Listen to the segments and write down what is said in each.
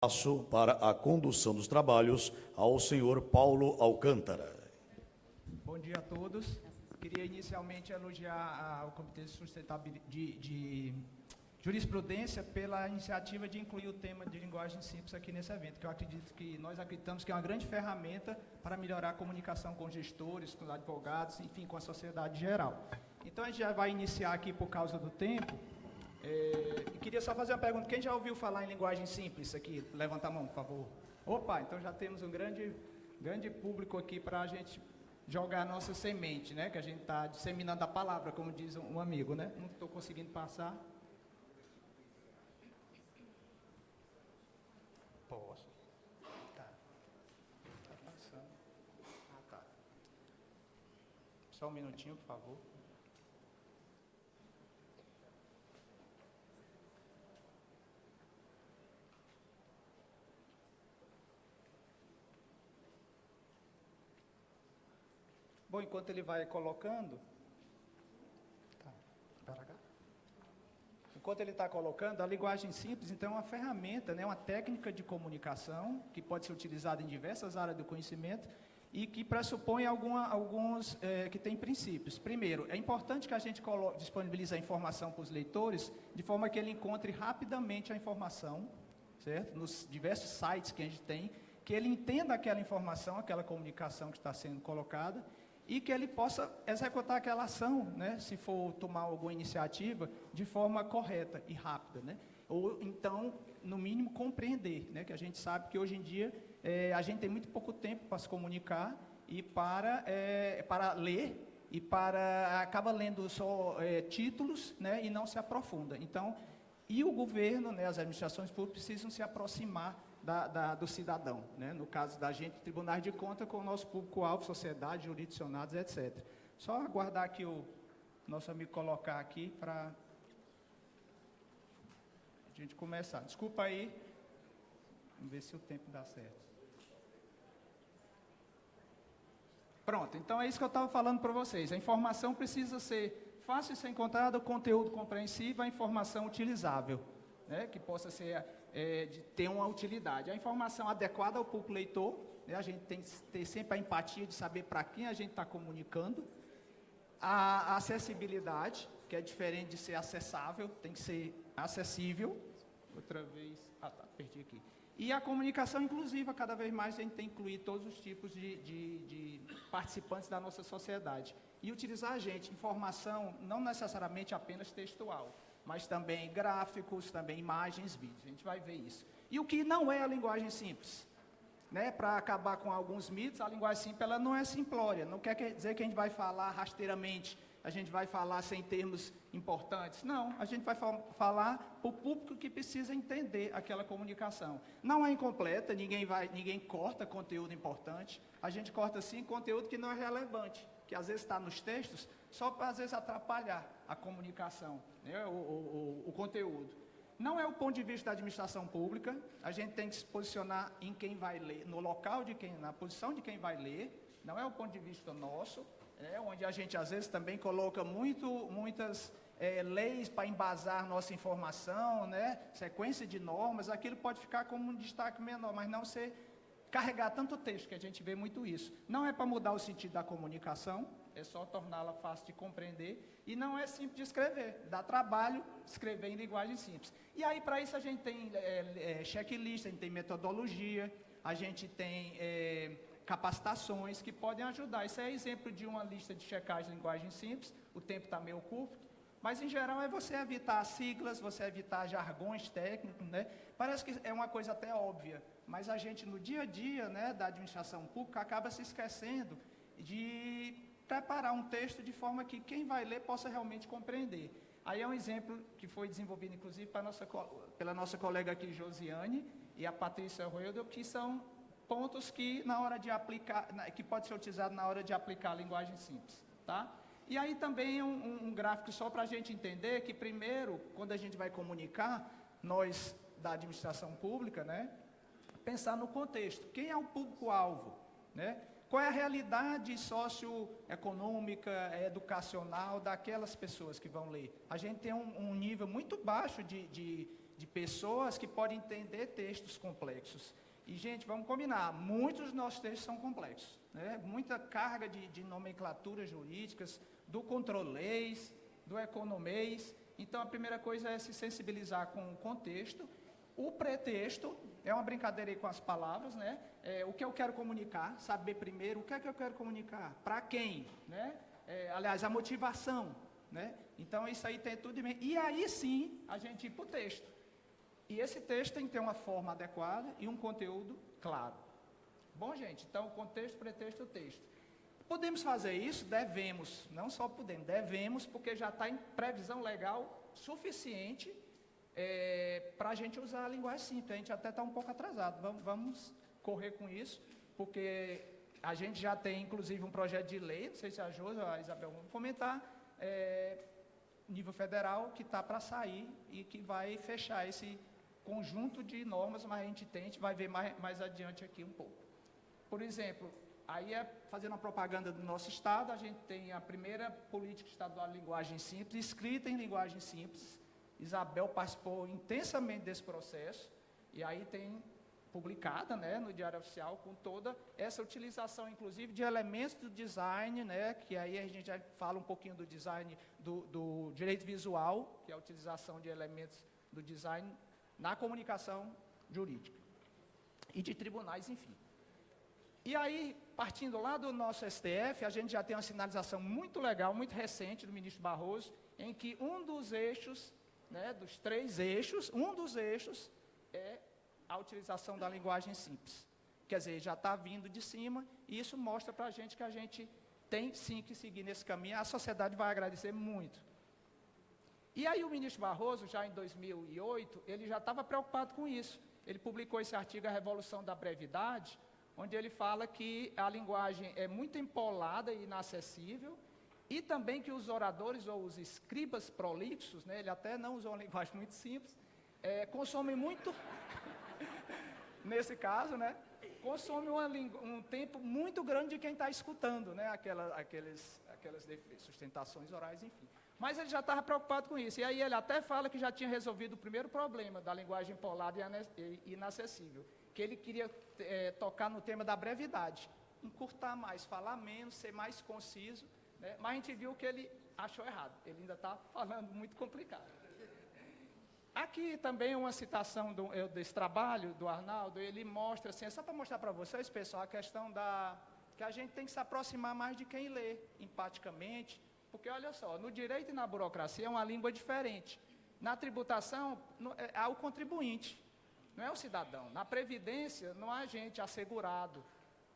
Passo para a condução dos trabalhos ao senhor Paulo Alcântara. Bom dia a todos. Queria inicialmente elogiar o Comitê de Sustentabilidade de Jurisprudência pela iniciativa de incluir o tema de linguagem simples aqui nesse evento, que nós acreditamos que é uma grande ferramenta para melhorar a comunicação com gestores, com advogados, enfim, com a sociedade em geral. Então, a gente já vai iniciar aqui por causa do tempo. Queria só fazer uma pergunta. Quem já ouviu falar em linguagem simples aqui? Levanta a mão, por favor. Opa, então já temos um grande público aqui para a gente jogar a nossa semente, né? Que a gente está disseminando a palavra, como diz um amigo, né? Não estou conseguindo passar. Posso. Tá. Tá passando. Ah, tá. Só um minutinho, por favor. Bom, enquanto ele vai colocando... Enquanto ele está colocando, a linguagem simples, então, é uma ferramenta, né, uma técnica de comunicação que pode ser utilizada em diversas áreas do conhecimento e que pressupõe alguns que têm princípios. Primeiro, é importante que a gente disponibilize a informação para os leitores de forma que ele encontre rapidamente a informação, certo? Nos diversos sites que a gente tem, que ele entenda aquela informação, aquela comunicação que está sendo colocada, e que ele possa executar aquela ação, né, se for tomar alguma iniciativa, de forma correta e rápida, né? Ou então, no mínimo, compreender, né, que a gente sabe que hoje em dia a gente tem muito pouco tempo para se comunicar e para ler, e acaba lendo só títulos, né, e não se aprofunda. Então, e o governo, né, as administrações públicas precisam se aproximar do cidadão, né? No caso da gente, tribunais de contas com o nosso público-alvo, sociedade, jurisdicionados, etc. Só aguardar aqui o nosso amigo colocar aqui para a gente começar. Desculpa aí, vamos ver se o tempo dá certo. Pronto, então é isso que eu estava falando para vocês. A informação precisa ser fácil de ser encontrada, o conteúdo compreensível, a informação utilizável, né? Que possa ser... de ter uma utilidade. A informação adequada ao público leitor, né? A gente tem que ter sempre a empatia de saber para quem a gente está comunicando. A acessibilidade, que é diferente de ser acessável, tem que ser acessível. Outra vez, perdi aqui. E a comunicação inclusiva, cada vez mais a gente tem que incluir todos os tipos de participantes da nossa sociedade. E utilizar, informação não necessariamente apenas textual, mas também gráficos, também imagens, vídeos. A gente vai ver isso. E o que não é a linguagem simples? Né? Para acabar com alguns mitos, a linguagem simples ela não é simplória. Não quer dizer que a gente vai falar rasteiramente, a gente vai falar sem termos importantes. Não, a gente vai falar para o público que precisa entender aquela comunicação. Não é incompleta, ninguém corta conteúdo importante. A gente corta, sim, conteúdo que não é relevante, que às vezes está nos textos, só para, às vezes, atrapalhar a comunicação, né, o conteúdo. Não é o ponto de vista da administração pública, a gente tem que se posicionar em quem vai ler, no local de quem, na posição de quem vai ler, não é o ponto de vista nosso, onde a gente, às vezes, também coloca muitas leis para embasar nossa informação, né, sequência de normas, aquilo pode ficar como um destaque menor, mas não ser... carregar tanto texto, que a gente vê muito isso. Não é para mudar o sentido da comunicação, é só torná-la fácil de compreender, e não é simples de escrever, dá trabalho escrever em linguagem simples. E aí, para isso, a gente tem checklist, a gente tem metodologia, a gente tem capacitações que podem ajudar. Isso é exemplo de uma lista de checagem de linguagem simples, o tempo está meio curto, mas, em geral, é você evitar siglas, você evitar jargões técnicos, né? Parece que é uma coisa até óbvia, mas a gente, no dia a dia, né, da administração pública, acaba se esquecendo de preparar um texto de forma que quem vai ler possa realmente compreender. Aí é um exemplo que foi desenvolvido, inclusive, pela nossa colega aqui, Josiane, e a Patrícia Roeldel, que são pontos que, na hora de aplicar, que pode ser utilizado na hora de aplicar a linguagem simples, tá? E aí também um gráfico só para a gente entender que, primeiro, quando a gente vai comunicar, nós, da administração pública, né, pensar no contexto. Quem é o público-alvo, né? qual é a realidade socioeconômica, educacional daquelas pessoas que vão ler. A gente tem um nível muito baixo de pessoas que podem entender textos complexos. E, gente, vamos combinar, muitos dos nossos textos são complexos, né? Muita carga de nomenclaturas jurídicas, do controlês, do economês. Então, a primeira coisa é se sensibilizar com o contexto. O pretexto é uma brincadeira aí com as palavras, né? O que eu quero comunicar, saber primeiro o que é que eu quero comunicar, para quem, né? Aliás, a motivação, né? Então, isso aí tem tudo em mente. E aí sim, a gente ir para o texto. E esse texto tem que ter uma forma adequada e um conteúdo claro. Bom, gente, então, contexto, pretexto, texto. Podemos fazer isso? Devemos. Não só podemos, devemos, porque já está em previsão legal suficiente para a gente usar a linguagem simples. A gente até está um pouco atrasado. Vamos correr com isso, porque a gente já tem, inclusive, um projeto de lei, não sei se a Josi ou a Isabel vão comentar, nível federal, que está para sair e que vai fechar esse conjunto de normas, mas a gente vai ver mais adiante aqui um pouco. Por exemplo, aí fazendo a propaganda do nosso estado, a gente tem a primeira política estadual de linguagem simples, escrita em linguagem simples. Isabel participou intensamente desse processo, e aí tem publicada, né, no Diário Oficial, com toda essa utilização, inclusive, de elementos do design, né, que aí a gente já fala um pouquinho do design do direito visual, que é a utilização de elementos do design na comunicação jurídica e de tribunais, enfim. E aí, partindo lá do nosso STF, a gente já tem uma sinalização muito legal, muito recente, do ministro Barroso, em que um dos eixos, né, dos 3 eixos, um dos eixos é a utilização da linguagem simples. Quer dizer, já está vindo de cima, e isso mostra para a gente que a gente tem sim que seguir nesse caminho. A sociedade vai agradecer muito. E aí o ministro Barroso, já em 2008, ele já estava preocupado com isso. Ele publicou esse artigo, A Revolução da Brevidade, onde ele fala que a linguagem é muito empolada e inacessível, e também que os oradores ou os escribas prolixos, né, ele até não usou uma linguagem muito simples, consomem muito, nesse caso, né, consome um tempo muito grande de quem está escutando, né, aquelas sustentações orais, enfim. Mas ele já estava preocupado com isso. E aí ele até fala que já tinha resolvido o primeiro problema da linguagem empolada e inacessível, que ele queria tocar no tema da brevidade, encurtar mais, falar menos, ser mais conciso, né? Mas a gente viu que ele achou errado, ele ainda está falando muito complicado. Aqui também uma citação desse trabalho do Arnaldo, ele mostra, assim, só para mostrar para vocês, pessoal, a questão que a gente tem que se aproximar mais de quem lê, empaticamente, porque, olha só, no direito e na burocracia é uma língua diferente. Na tributação, há o contribuinte, não é o cidadão. Na previdência, não há gente assegurado.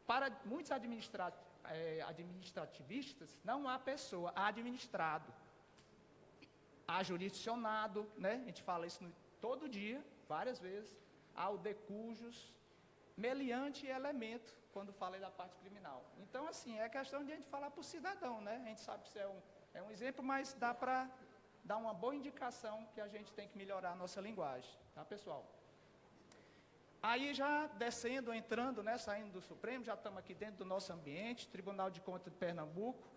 Para muitos administrativistas, não há pessoa, há administrado. Há jurisdicionado, né? A gente fala isso todo dia, várias vezes. Há o de cujos, meliante e elemento, quando fala da parte criminal. Então, assim, é questão de a gente falar para o cidadão, né? A gente sabe que isso é um exemplo, mas dá para dar uma boa indicação que a gente tem que melhorar a nossa linguagem, tá, pessoal? Aí já descendo, entrando, né, saindo do Supremo, já estamos aqui dentro do nosso ambiente, Tribunal de Contas de Pernambuco,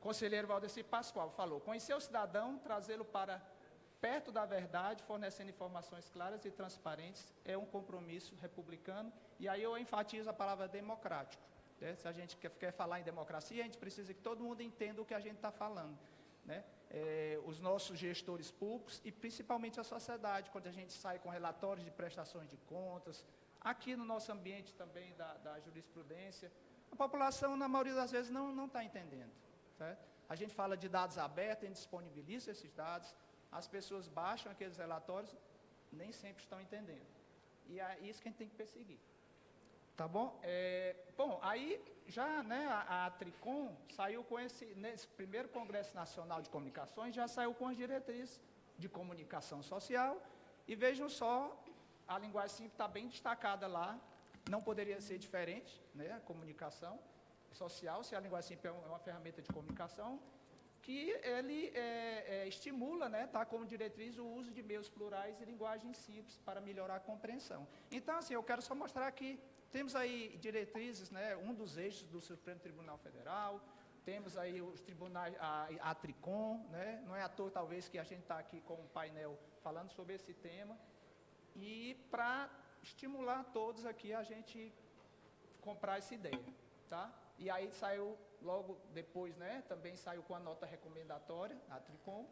conselheiro Valdeci Pascoal falou, conhecer o cidadão, trazê-lo para perto da verdade, fornecendo informações claras e transparentes, é um compromisso republicano, e aí eu enfatizo a palavra democrático. Né? Se a gente quer falar em democracia, a gente precisa que todo mundo entenda o que a gente está falando. Né? Os nossos gestores públicos e principalmente a sociedade, quando a gente sai com relatórios de prestações de contas, aqui no nosso ambiente também da jurisprudência, a população, na maioria das vezes, não está entendendo. Certo? A gente fala de dados abertos, a gente disponibiliza esses dados, as pessoas baixam aqueles relatórios, nem sempre estão entendendo. E é isso que a gente tem que perseguir. Tá bom? Bom, aí já, né, a Tricom saiu com nesse primeiro Congresso Nacional de Comunicações, já saiu com as diretrizes de comunicação social, e vejam só, a linguagem simples está bem destacada lá, não poderia ser diferente, né, a comunicação social, se a linguagem simples é uma ferramenta de comunicação, que ele estimula, né, tá como diretriz o uso de meios plurais e linguagem simples para melhorar a compreensão. Então, assim, eu quero só mostrar que temos aí diretrizes, né, um dos eixos do Supremo Tribunal Federal, temos aí os tribunais, a Tricom, né, não é à toa, talvez, que a gente está aqui com um painel falando sobre esse tema, e para estimular todos aqui a gente comprar essa ideia, tá? E aí saiu, logo depois, né, também saiu com a nota recomendatória, a Tricom,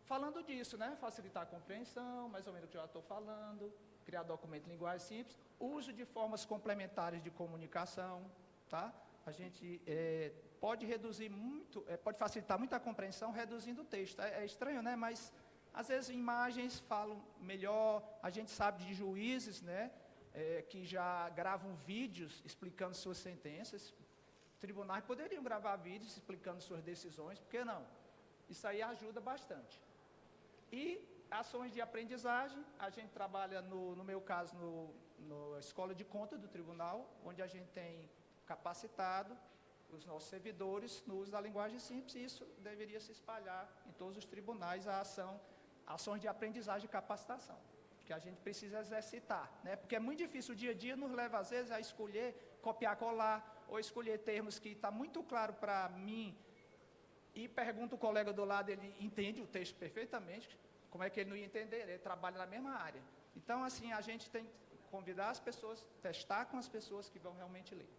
falando disso, né, facilitar a compreensão, mais ou menos o que eu já estou falando, criar documento em linguagem simples, uso de formas complementares de comunicação, tá? A gente pode reduzir muito, pode facilitar muito a compreensão reduzindo o texto. É estranho, né, mas às vezes imagens falam melhor, a gente sabe de juízes, né, que já gravam vídeos explicando suas sentenças. Tribunais poderiam gravar vídeos explicando suas decisões, por que não? Isso aí ajuda bastante. E ações de aprendizagem, a gente trabalha, no meu caso, na escola de conta do tribunal, onde a gente tem capacitado os nossos servidores no uso da linguagem simples, e isso deveria se espalhar em todos os tribunais, ações de aprendizagem e capacitação, que a gente precisa exercitar, né? Porque é muito difícil, o dia a dia nos leva às vezes a escolher, copiar, colar, ou escolher termos que está muito claro para mim, e pergunta o colega do lado, ele entende o texto perfeitamente, como é que ele não ia entender, ele trabalha na mesma área. Então, assim, a gente tem que convidar as pessoas, testar com as pessoas que vão realmente ler.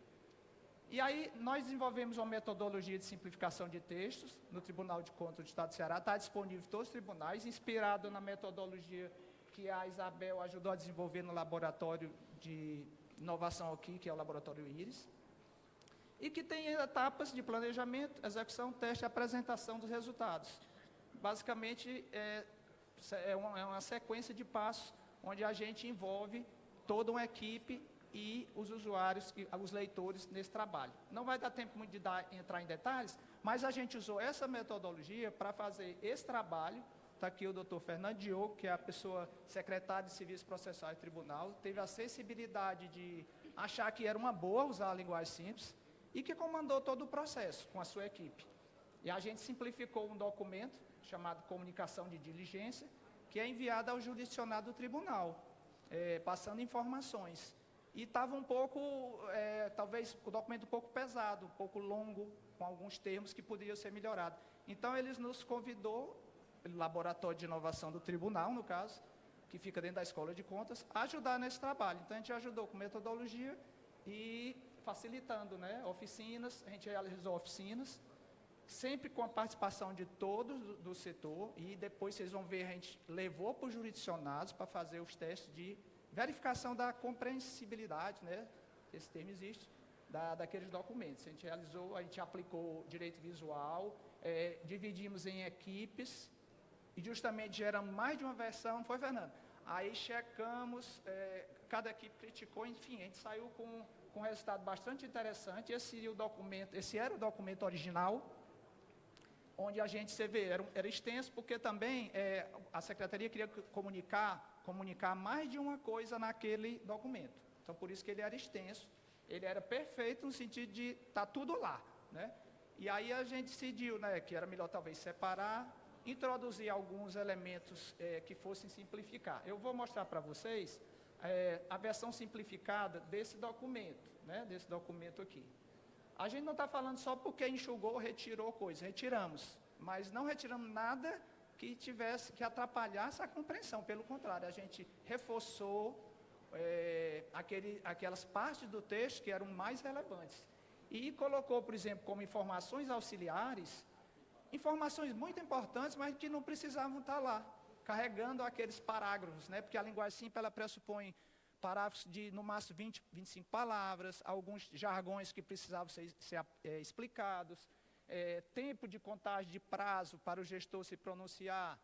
E aí, nós desenvolvemos uma metodologia de simplificação de textos no Tribunal de Contas do Estado do Ceará, está disponível em todos os tribunais, inspirado na metodologia que a Isabel ajudou a desenvolver no laboratório de inovação aqui, que é o Laboratório Íris, e que tem etapas de planejamento, execução, teste e apresentação dos resultados. Basicamente, é uma sequência de passos, onde a gente envolve toda uma equipe e os usuários, os leitores nesse trabalho. Não vai dar tempo muito de entrar em detalhes, mas a gente usou essa metodologia para fazer esse trabalho. Está aqui o doutor Fernando Diogo, que é a pessoa secretária de Serviços Processuais do Tribunal, teve a sensibilidade de achar que era uma boa usar a linguagem simples e que comandou todo o processo com a sua equipe. E a gente simplificou um documento chamado Comunicação de Diligência, que é enviado ao jurisdicionado do tribunal, passando informações. E estava um pouco, talvez o documento um pouco pesado, um pouco longo, com alguns termos que poderiam ser melhorados. Então, eles nos convidou, o Laboratório de Inovação do Tribunal, no caso, que fica dentro da Escola de Contas, a ajudar nesse trabalho. Então, a gente ajudou com metodologia e facilitando, né, oficinas, a gente realizou oficinas, sempre com a participação de todos do setor, e depois vocês vão ver, a gente levou para os jurisdicionados para fazer os testes de verificação da compreensibilidade, né, esse termo existe, daqueles documentos. A gente aplicou direito visual, dividimos em equipes, e justamente geramos mais de uma versão, não foi, Fernando? Aí checamos, cada equipe criticou, enfim, a gente saiu com um resultado bastante interessante. Esse era o documento original, onde a gente, você vê, era extenso, porque também a Secretaria queria comunicar mais de uma coisa naquele documento. Então, por isso que ele era extenso, ele era perfeito no sentido de estar tudo lá, né? E aí a gente decidiu, né, que era melhor talvez separar, introduzir alguns elementos que fossem simplificar. Eu vou mostrar para vocês a versão simplificada desse documento, né, desse documento aqui. A gente não está falando só porque enxugou, retirou coisas, retiramos, mas não retiramos nada que atrapalhasse a compreensão, pelo contrário, a gente reforçou aquelas partes do texto que eram mais relevantes e colocou, por exemplo, como informações auxiliares, informações muito importantes, mas que não precisavam estar lá, carregando aqueles parágrafos, né? Porque a linguagem simples, ela pressupõe parágrafos de, no máximo, 20, 25 palavras, alguns jargões que precisavam ser explicados, tempo de contagem de prazo para o gestor se pronunciar,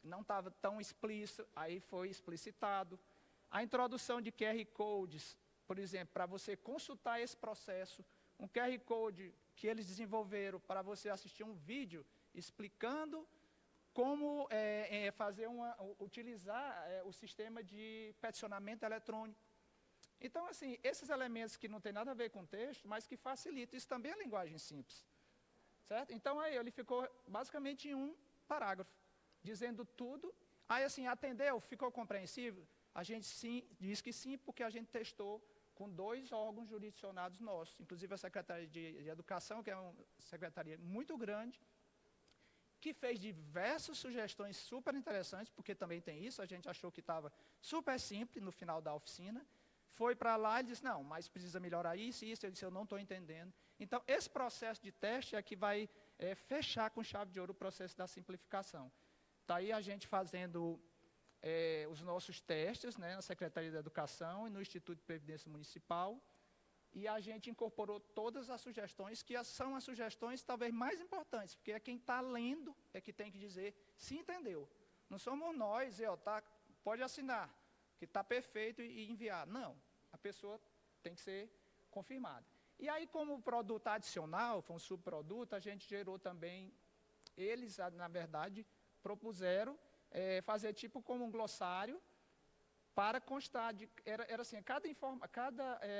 não estava tão explícito, aí foi explicitado. A introdução de QR Codes, por exemplo, para você consultar esse processo, um QR Code que eles desenvolveram para você assistir um vídeo explicando como utilizar o sistema de peticionamento eletrônico. Então, assim, esses elementos que não tem nada a ver com o texto, mas que facilitam, isso também é linguagem simples. certo? Então, aí, ele ficou basicamente em um parágrafo, dizendo tudo. Aí, assim, atendeu? Ficou compreensível? A gente sim, diz que sim, porque a gente testou com 2 órgãos jurisdicionados nossos, inclusive a Secretaria de Educação, que é uma secretaria muito grande, que fez diversas sugestões super interessantes, porque também tem isso, a gente achou que estava super simples no final da oficina, foi para lá e disse, não, mas precisa melhorar isso e isso, ele disse, eu não estou entendendo. Então, esse processo de teste é que vai fechar com chave de ouro o processo da simplificação. Está aí a gente fazendo os nossos testes, né, na Secretaria da Educação e no Instituto de Previdência Municipal, e a gente incorporou todas as sugestões, que são as sugestões talvez mais importantes, porque é quem está lendo é que tem que dizer se entendeu. Não somos nós, pode assinar, que está perfeito e enviar. Não, a pessoa tem que ser confirmada. E aí, como produto adicional, foi um subproduto, a gente gerou também, eles, na verdade, propuseram fazer tipo como um glossário, para constar, era assim, cada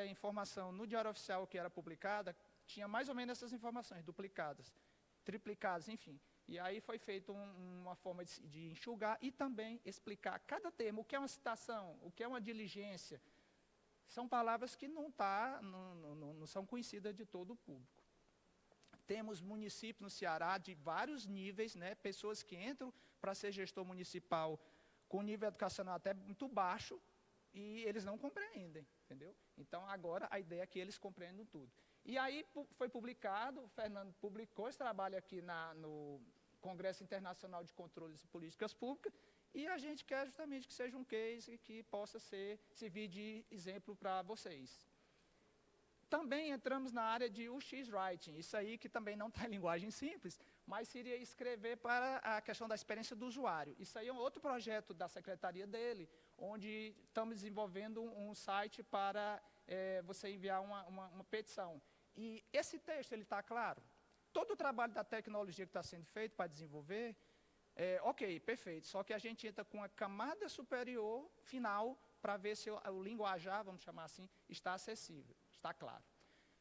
informação no Diário Oficial que era publicada, tinha mais ou menos essas informações, duplicadas, triplicadas, enfim. E aí foi feita uma forma de enxugar e também explicar cada termo, o que é uma citação, o que é uma diligência. São palavras que não são conhecidas de todo o público. Temos municípios no Ceará de vários níveis, né, pessoas que entram para ser gestor municipal com nível educacional até muito baixo, e eles não compreendem, entendeu? Então, agora, a ideia é que eles compreendam tudo. E aí, foi publicado, o Fernando publicou esse trabalho aqui no Congresso Internacional de Controles e Políticas Públicas, e a gente quer justamente que seja um case que possa servir de exemplo para vocês. Também entramos na área de UX Writing, isso aí que também não está em linguagem simples, mas seria escrever para a questão da experiência do usuário. Isso aí é um outro projeto da secretaria dele, onde estamos desenvolvendo um site para você enviar uma petição. E esse texto, ele está claro? Todo o trabalho da tecnologia que está sendo feito para desenvolver, ok, perfeito, só que a gente entra com a camada superior, final, para ver se o linguajar, vamos chamar assim, está acessível. Está claro.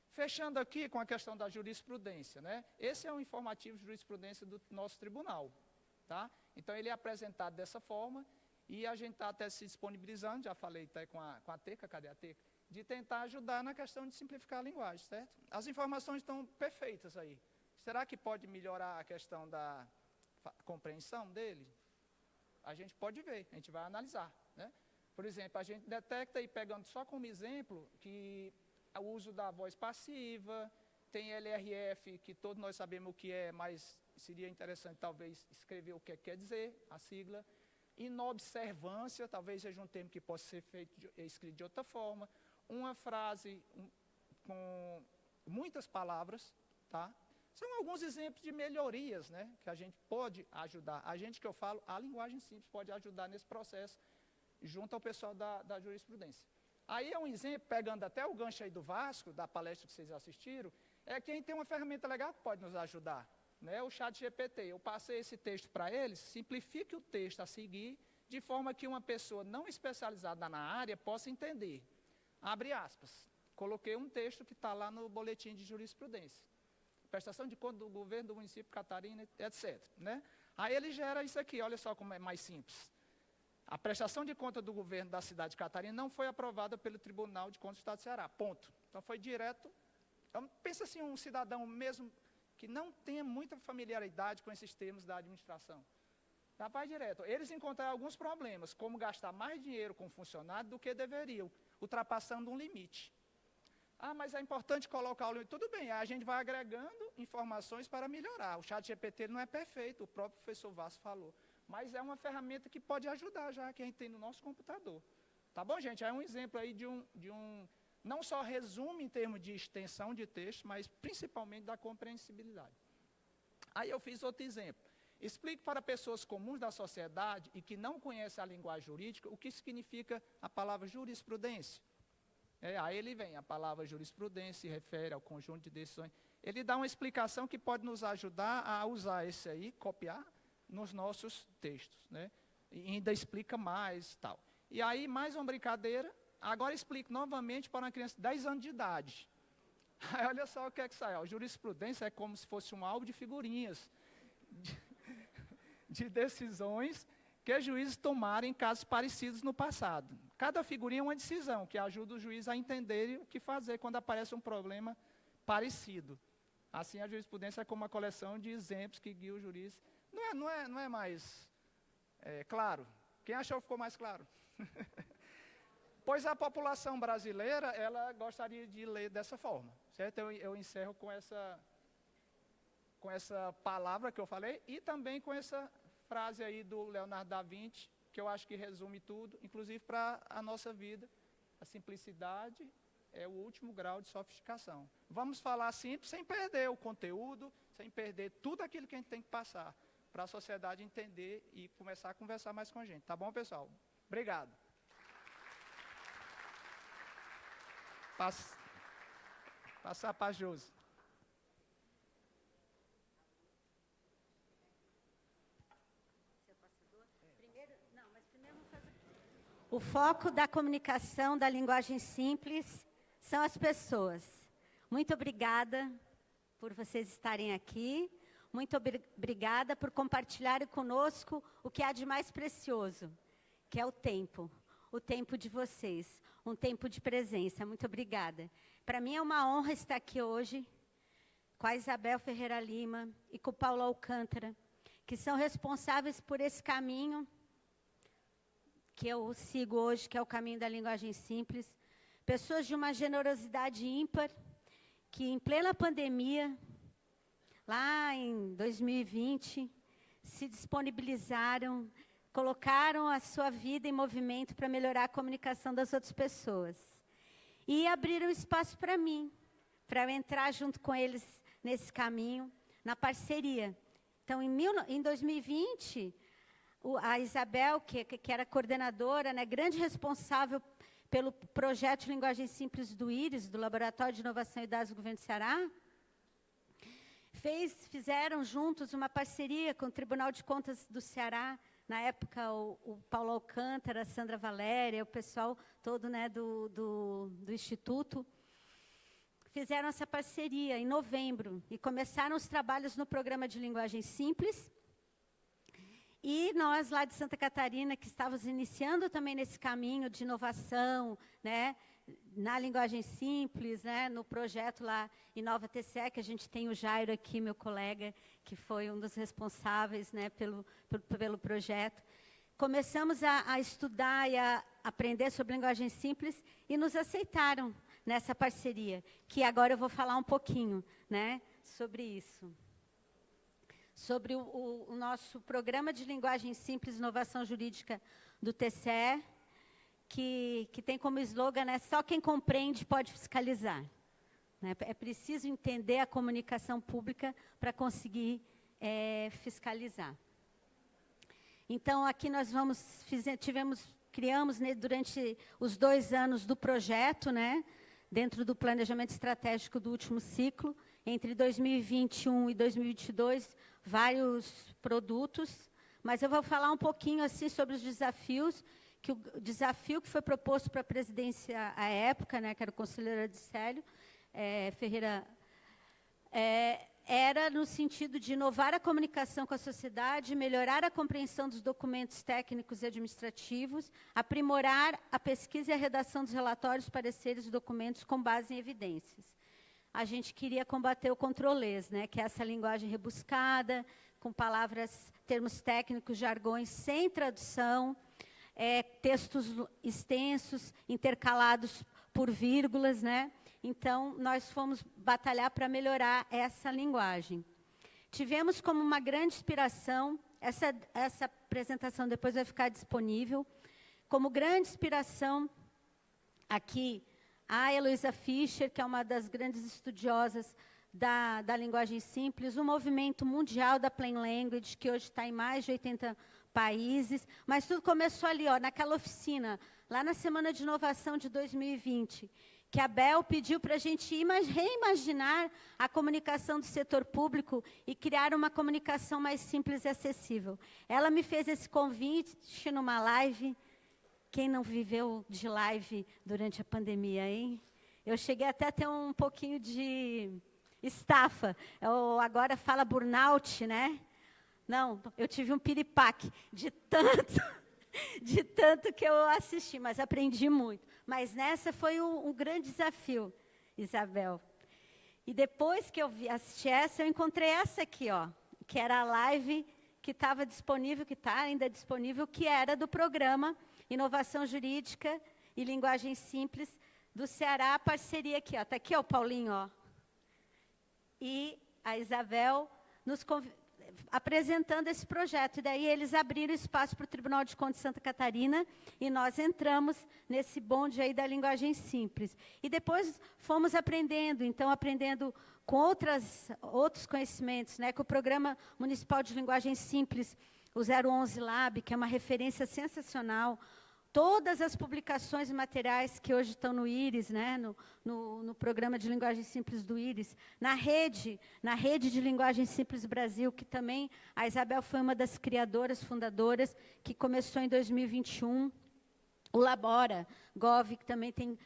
Fechando aqui com a questão da jurisprudência, né? Esse é um informativo de jurisprudência do nosso tribunal, tá? Então, ele é apresentado dessa forma e a gente está até se disponibilizando, já falei até com a TECA, cadê a TECA? De tentar ajudar na questão de simplificar a linguagem, certo? As informações estão perfeitas aí. Será que pode melhorar a questão da compreensão dele? A gente pode ver, a gente vai analisar, né? Por exemplo, a gente detecta, e pegando só como exemplo, que o uso da voz passiva, tem LRF, que todos nós sabemos o que é, mas seria interessante talvez escrever o que quer dizer, a sigla. Inobservância, talvez seja um termo que possa ser escrito de outra forma. Uma frase com muitas palavras, tá? São alguns exemplos de melhorias, né, que a gente pode ajudar. A gente que eu falo, a linguagem simples pode ajudar nesse processo, junto ao pessoal da jurisprudência. Aí é um exemplo, pegando até o gancho aí do Vasco, da palestra que vocês assistiram, é quem tem uma ferramenta legal que pode nos ajudar, né? O ChatGPT. Eu passei esse texto para eles, simplifique o texto a seguir, de forma que uma pessoa não especializada na área possa entender. Abre aspas. Coloquei um texto que está lá no boletim de jurisprudência. Prestação de conta do governo do município de Catarina, etc. Né? Aí ele gera isso aqui, olha só como é mais simples. A prestação de conta do governo da cidade de Catarina não foi aprovada pelo Tribunal de Contas do Estado do Ceará, ponto. Então, foi direto. Pensa assim, um cidadão mesmo que não tenha muita familiaridade com esses termos da administração. Já vai direto. Eles encontraram alguns problemas, como gastar mais dinheiro com funcionário do que deveriam, ultrapassando um limite. Ah, mas é importante colocar o limite. Tudo bem, a gente vai agregando informações para melhorar. O ChatGPT não é perfeito, o próprio professor Vasco falou. Mas é uma ferramenta que pode ajudar já, que a gente tem no nosso computador. Tá bom, gente? É um exemplo aí de um não só resumo em termos de extensão de texto, mas principalmente da compreensibilidade. Aí eu fiz outro exemplo. Explique para pessoas comuns da sociedade e que não conhecem a linguagem jurídica o que significa a palavra jurisprudência. Aí ele vem, a palavra jurisprudência se refere ao conjunto de decisões. Ele dá uma explicação que pode nos ajudar a usar esse aí, copiar, nos nossos textos, né? E ainda explica mais e tal. E aí, mais uma brincadeira, agora explico novamente para uma criança de 10 anos de idade. Aí olha só o que é que sai. Ó, jurisprudência é como se fosse um álbum de figurinhas, de decisões que juízes tomaram em casos parecidos no passado. Cada figurinha é uma decisão que ajuda o juiz a entender o que fazer quando aparece um problema parecido. Assim, a jurisprudência é como uma coleção de exemplos que guia o juiz. Não é mais claro? Quem achou que ficou mais claro? Pois a população brasileira, ela gostaria de ler dessa forma, certo? Eu encerro com essa palavra que eu falei e também com essa frase aí do Leonardo da Vinci, que eu acho que resume tudo, inclusive para a nossa vida. A simplicidade é o último grau de sofisticação. Vamos falar simples sem perder o conteúdo, sem perder tudo aquilo que a gente tem que passar, para a sociedade entender e começar a conversar mais com a gente. Tá bom, pessoal? Obrigado. Passar para a Josi. O foco da comunicação da linguagem simples são as pessoas. Muito obrigada por vocês estarem aqui. Muito obrigada por compartilharem conosco o que há de mais precioso, que é o tempo de vocês, um tempo de presença. Muito obrigada. Para mim é uma honra estar aqui hoje com a Isabel Ferreira Lima e com o Paulo Alcântara, que são responsáveis por esse caminho que eu sigo hoje, que é o caminho da linguagem simples. Pessoas de uma generosidade ímpar, que em plena pandemia, lá em 2020, se disponibilizaram, colocaram a sua vida em movimento para melhorar a comunicação das outras pessoas. E abriram espaço para mim, para eu entrar junto com eles nesse caminho, na parceria. Então, em 2020, a Isabel, que era coordenadora, né, grande responsável pelo projeto de linguagem simples do IRIS, do Laboratório de Inovação e Dados do Governo do Ceará, fizeram juntos uma parceria com o Tribunal de Contas do Ceará, na época o Paulo Alcântara, a Sandra Valéria, o pessoal todo, né, do Instituto, fizeram essa parceria em novembro e começaram os trabalhos no programa de linguagem simples. E nós, lá de Santa Catarina, que estávamos iniciando também nesse caminho de inovação, né, na linguagem simples, né, no projeto lá Inova TCE, que a gente tem o Jairo aqui, meu colega, que foi um dos responsáveis, né, pelo projeto. Começamos a estudar e a aprender sobre linguagem simples e nos aceitaram nessa parceria, que agora eu vou falar um pouquinho, né, sobre isso. Sobre o nosso programa de linguagem simples, inovação jurídica do TCE, que tem como slogan, né, só quem compreende pode fiscalizar. Né? É preciso entender a comunicação pública para conseguir fiscalizar. Então, aqui nós criamos, né, durante os 2 anos do projeto, né, dentro do planejamento estratégico do último ciclo, entre 2021 e 2022, vários produtos, mas eu vou falar um pouquinho assim sobre os desafios, que o desafio que foi proposto para a presidência à época, né, que era o conselheiro Adicélio Ferreira, era no sentido de inovar a comunicação com a sociedade, melhorar a compreensão dos documentos técnicos e administrativos, aprimorar a pesquisa e a redação dos relatórios, pareceres e documentos com base em evidências. A gente queria combater o controlês, né, que é essa linguagem rebuscada, com palavras, termos técnicos, jargões sem tradução, textos extensos, intercalados por vírgulas, né? Então, nós fomos batalhar para melhorar essa linguagem. Tivemos como uma grande inspiração, essa apresentação depois vai ficar disponível, como grande inspiração aqui, a Heloísa Fischer, que é uma das grandes estudiosas da linguagem simples, o movimento mundial da Plain Language, que hoje está em mais de 80 países, mas tudo começou ali, ó, naquela oficina, lá na Semana de Inovação de 2020, que a Bel pediu para a gente reimaginar a comunicação do setor público e criar uma comunicação mais simples e acessível. Ela me fez esse convite numa live. Quem não viveu de live durante a pandemia, hein? Eu cheguei até a ter um pouquinho de estafa. Eu agora fala burnout, né? Não, eu tive um piripaque de tanto que eu assisti, mas aprendi muito. Mas nessa foi um grande desafio, Isabel. E depois que eu assisti essa, eu encontrei essa aqui, ó, que era a live que estava disponível, que está ainda disponível, que era do programa Inovação Jurídica e Linguagem Simples do Ceará, a parceria aqui, ó. Está aqui, ó, o Paulinho, ó. E a Isabel nos apresentando esse projeto. E daí eles abriram espaço para o Tribunal de Contas de Santa Catarina e nós entramos nesse bonde aí da linguagem simples. E depois fomos aprendendo, então aprendendo com outros conhecimentos, né, com o Programa Municipal de Linguagem Simples, o 011 Lab, que é uma referência sensacional. Todas as publicações e materiais que hoje estão no IRIS, né, no programa de linguagem simples do IRIS, na rede de linguagem simples Brasil, que também a Isabel foi uma das criadoras, fundadoras, que começou em 2021, o Labora, Gov, que também tem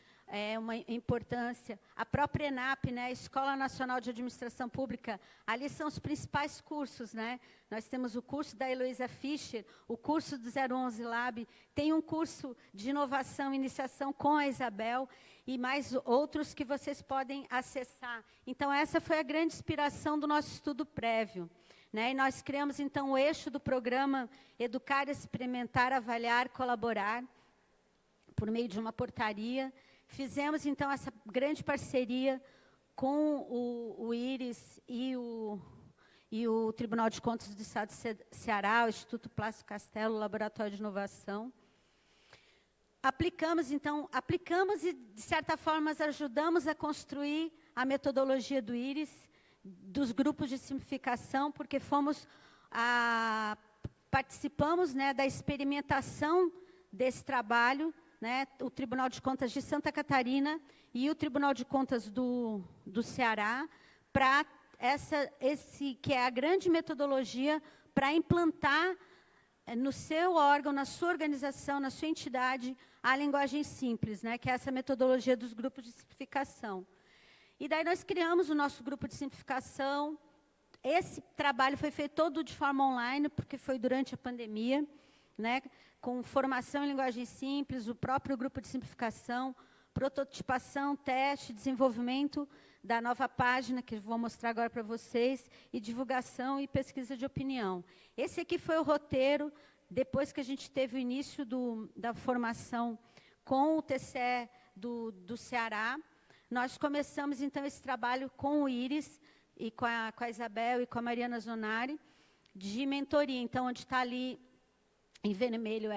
uma importância, a própria ENAP, né, a Escola Nacional de Administração Pública, ali são os principais cursos, né? Nós temos o curso da Heloísa Fischer, o curso do 011 Lab, tem um curso de inovação e iniciação com a Isabel, e mais outros que vocês podem acessar. Então, essa foi a grande inspiração do nosso estudo prévio, né? E nós criamos, então, o eixo do programa Educar, Experimentar, Avaliar, Colaborar, por meio de uma portaria. Fizemos, então, essa grande parceria com o IRIS e o Tribunal de Contas do Estado de Ceará, o Instituto Plácido Castelo, o Laboratório de Inovação. Aplicamos e, de certa forma, ajudamos a construir a metodologia do IRIS, dos grupos de simplificação, porque participamos, né, da experimentação desse trabalho, né, o Tribunal de Contas de Santa Catarina e o Tribunal de Contas do Ceará, para que é a grande metodologia para implantar no seu órgão, na sua organização, na sua entidade, a linguagem simples, né, que é essa metodologia dos grupos de simplificação. E daí nós criamos o nosso grupo de simplificação. Esse trabalho foi feito todo de forma online, porque foi durante a pandemia, né, com formação em linguagem simples, o próprio grupo de simplificação, prototipação, teste, desenvolvimento da nova página, que vou mostrar agora para vocês, e divulgação e pesquisa de opinião. Esse aqui foi o roteiro, depois que a gente teve o início da formação com o TCE do Ceará. Nós começamos, então, esse trabalho com o IRIS, e com a Isabel e com a Mariana Zonari, de mentoria. Então, onde está ali em vermelho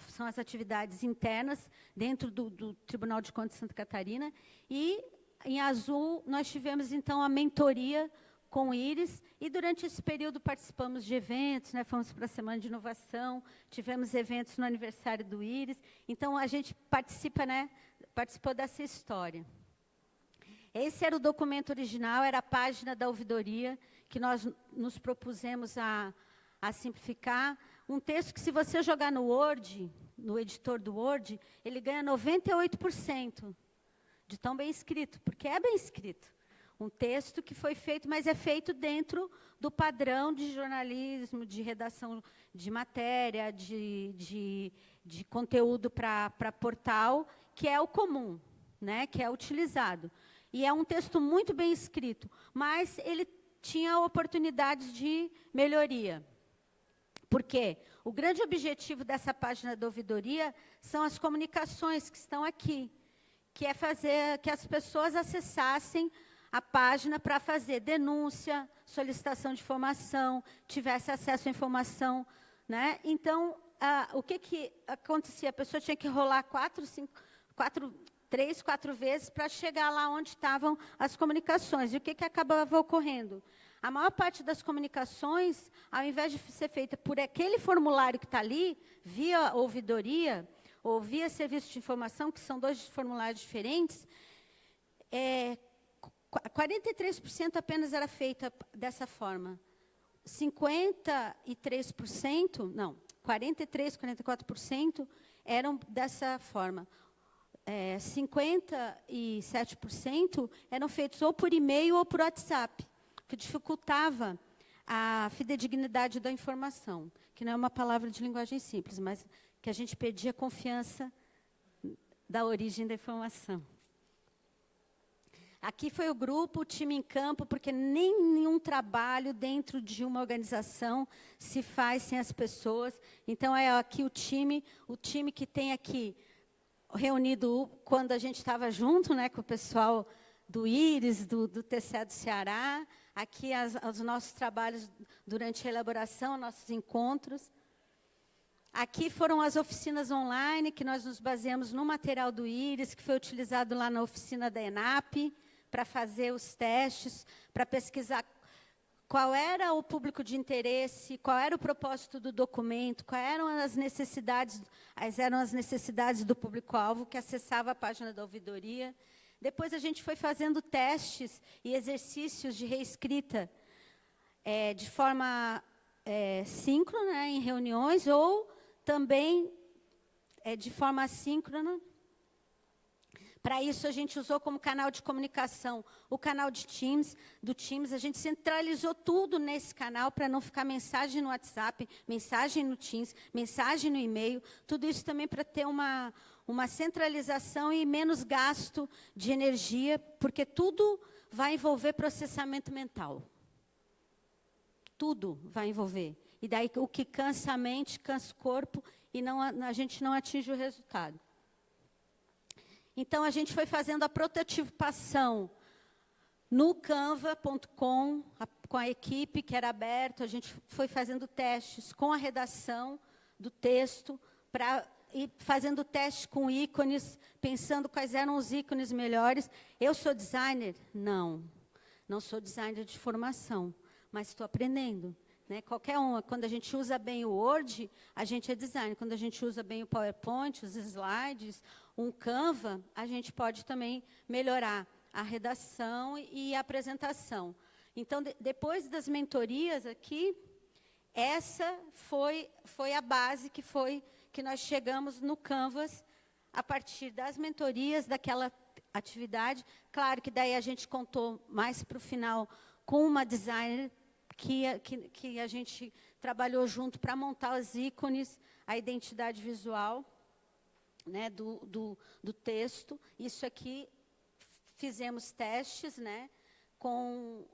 são as atividades internas dentro do Tribunal de Contas de Santa Catarina. E, em azul, nós tivemos, então, a mentoria com o IRIS. E, durante esse período, participamos de eventos, né, fomos para a Semana de Inovação, tivemos eventos no aniversário do IRIS. Então, a gente participou dessa história. Esse era o documento original, era a página da ouvidoria, que nós nos propusemos a simplificar. Um texto que, se você jogar no Word, no editor do Word, ele ganha 98% de tão bem escrito, porque é bem escrito. Um texto que foi feito, mas é feito dentro do padrão de jornalismo, de redação de matéria, de conteúdo para portal, que é o comum, né, que é utilizado. E é um texto muito bem escrito, mas ele tinha oportunidades de melhoria. Por quê? O grande objetivo dessa página da ouvidoria são as comunicações que estão aqui, que é fazer que as pessoas acessassem a página para fazer denúncia, solicitação de informação, tivesse acesso à informação, né? Então, o que acontecia? A pessoa tinha que rolar 3, 4 vezes para chegar lá onde estavam as comunicações. E o que acabava ocorrendo? A maior parte das comunicações, ao invés de ser feita por aquele formulário que está ali, via ouvidoria, ou via serviço de informação, que são 2 formulários diferentes, 43% apenas era feita dessa forma. 43%, 44% eram dessa forma. 57% eram feitos ou por e-mail ou por WhatsApp, que dificultava a fidedignidade da informação, que não é uma palavra de linguagem simples, mas que a gente perdia a confiança da origem da informação. Aqui foi o grupo, o time em campo, porque nenhum trabalho dentro de uma organização se faz sem as pessoas. Então, é aqui o time que tem aqui reunido quando a gente estava junto, né, com o pessoal do IRIS, do TCE do Ceará, aqui os nossos trabalhos durante a elaboração, nossos encontros. Aqui foram as oficinas online, que nós nos baseamos no material do IRIS, que foi utilizado lá na oficina da ENAP, para fazer os testes, para pesquisar qual era o público de interesse, qual era o propósito do documento, quais eram as necessidades do público-alvo que acessava a página da ouvidoria. Depois, a gente foi fazendo testes e exercícios de reescrita de forma síncrona, né, em reuniões, ou também de forma assíncrona. Para isso, a gente usou como canal de comunicação o canal de Teams, do Teams. A gente centralizou tudo nesse canal para não ficar mensagem no WhatsApp, mensagem no Teams, mensagem no e-mail. Tudo isso também para ter uma centralização e menos gasto de energia, porque tudo vai envolver processamento mental. Tudo vai envolver. E daí o que cansa a mente, cansa o corpo, e a gente não atinge o resultado. Então, a gente foi fazendo a prototipação no canva.com, com a equipe que era aberto. A gente foi fazendo testes com a redação do texto, e fazendo testes com ícones, pensando quais eram os ícones melhores. Eu sou designer? Não sou designer de formação, mas estou aprendendo. Né? Qualquer um, quando a gente usa bem o Word, a gente é designer. Quando a gente usa bem o PowerPoint, os slides, um Canva, a gente pode também melhorar a redação e a apresentação. Então, depois das mentorias aqui, essa foi a base que nós chegamos no Canvas, a partir das mentorias, daquela atividade. Claro que daí a gente contou mais para o final com uma designer que a gente trabalhou junto para montar os ícones, a identidade visual, né, do texto. Isso aqui, fizemos testes, né, com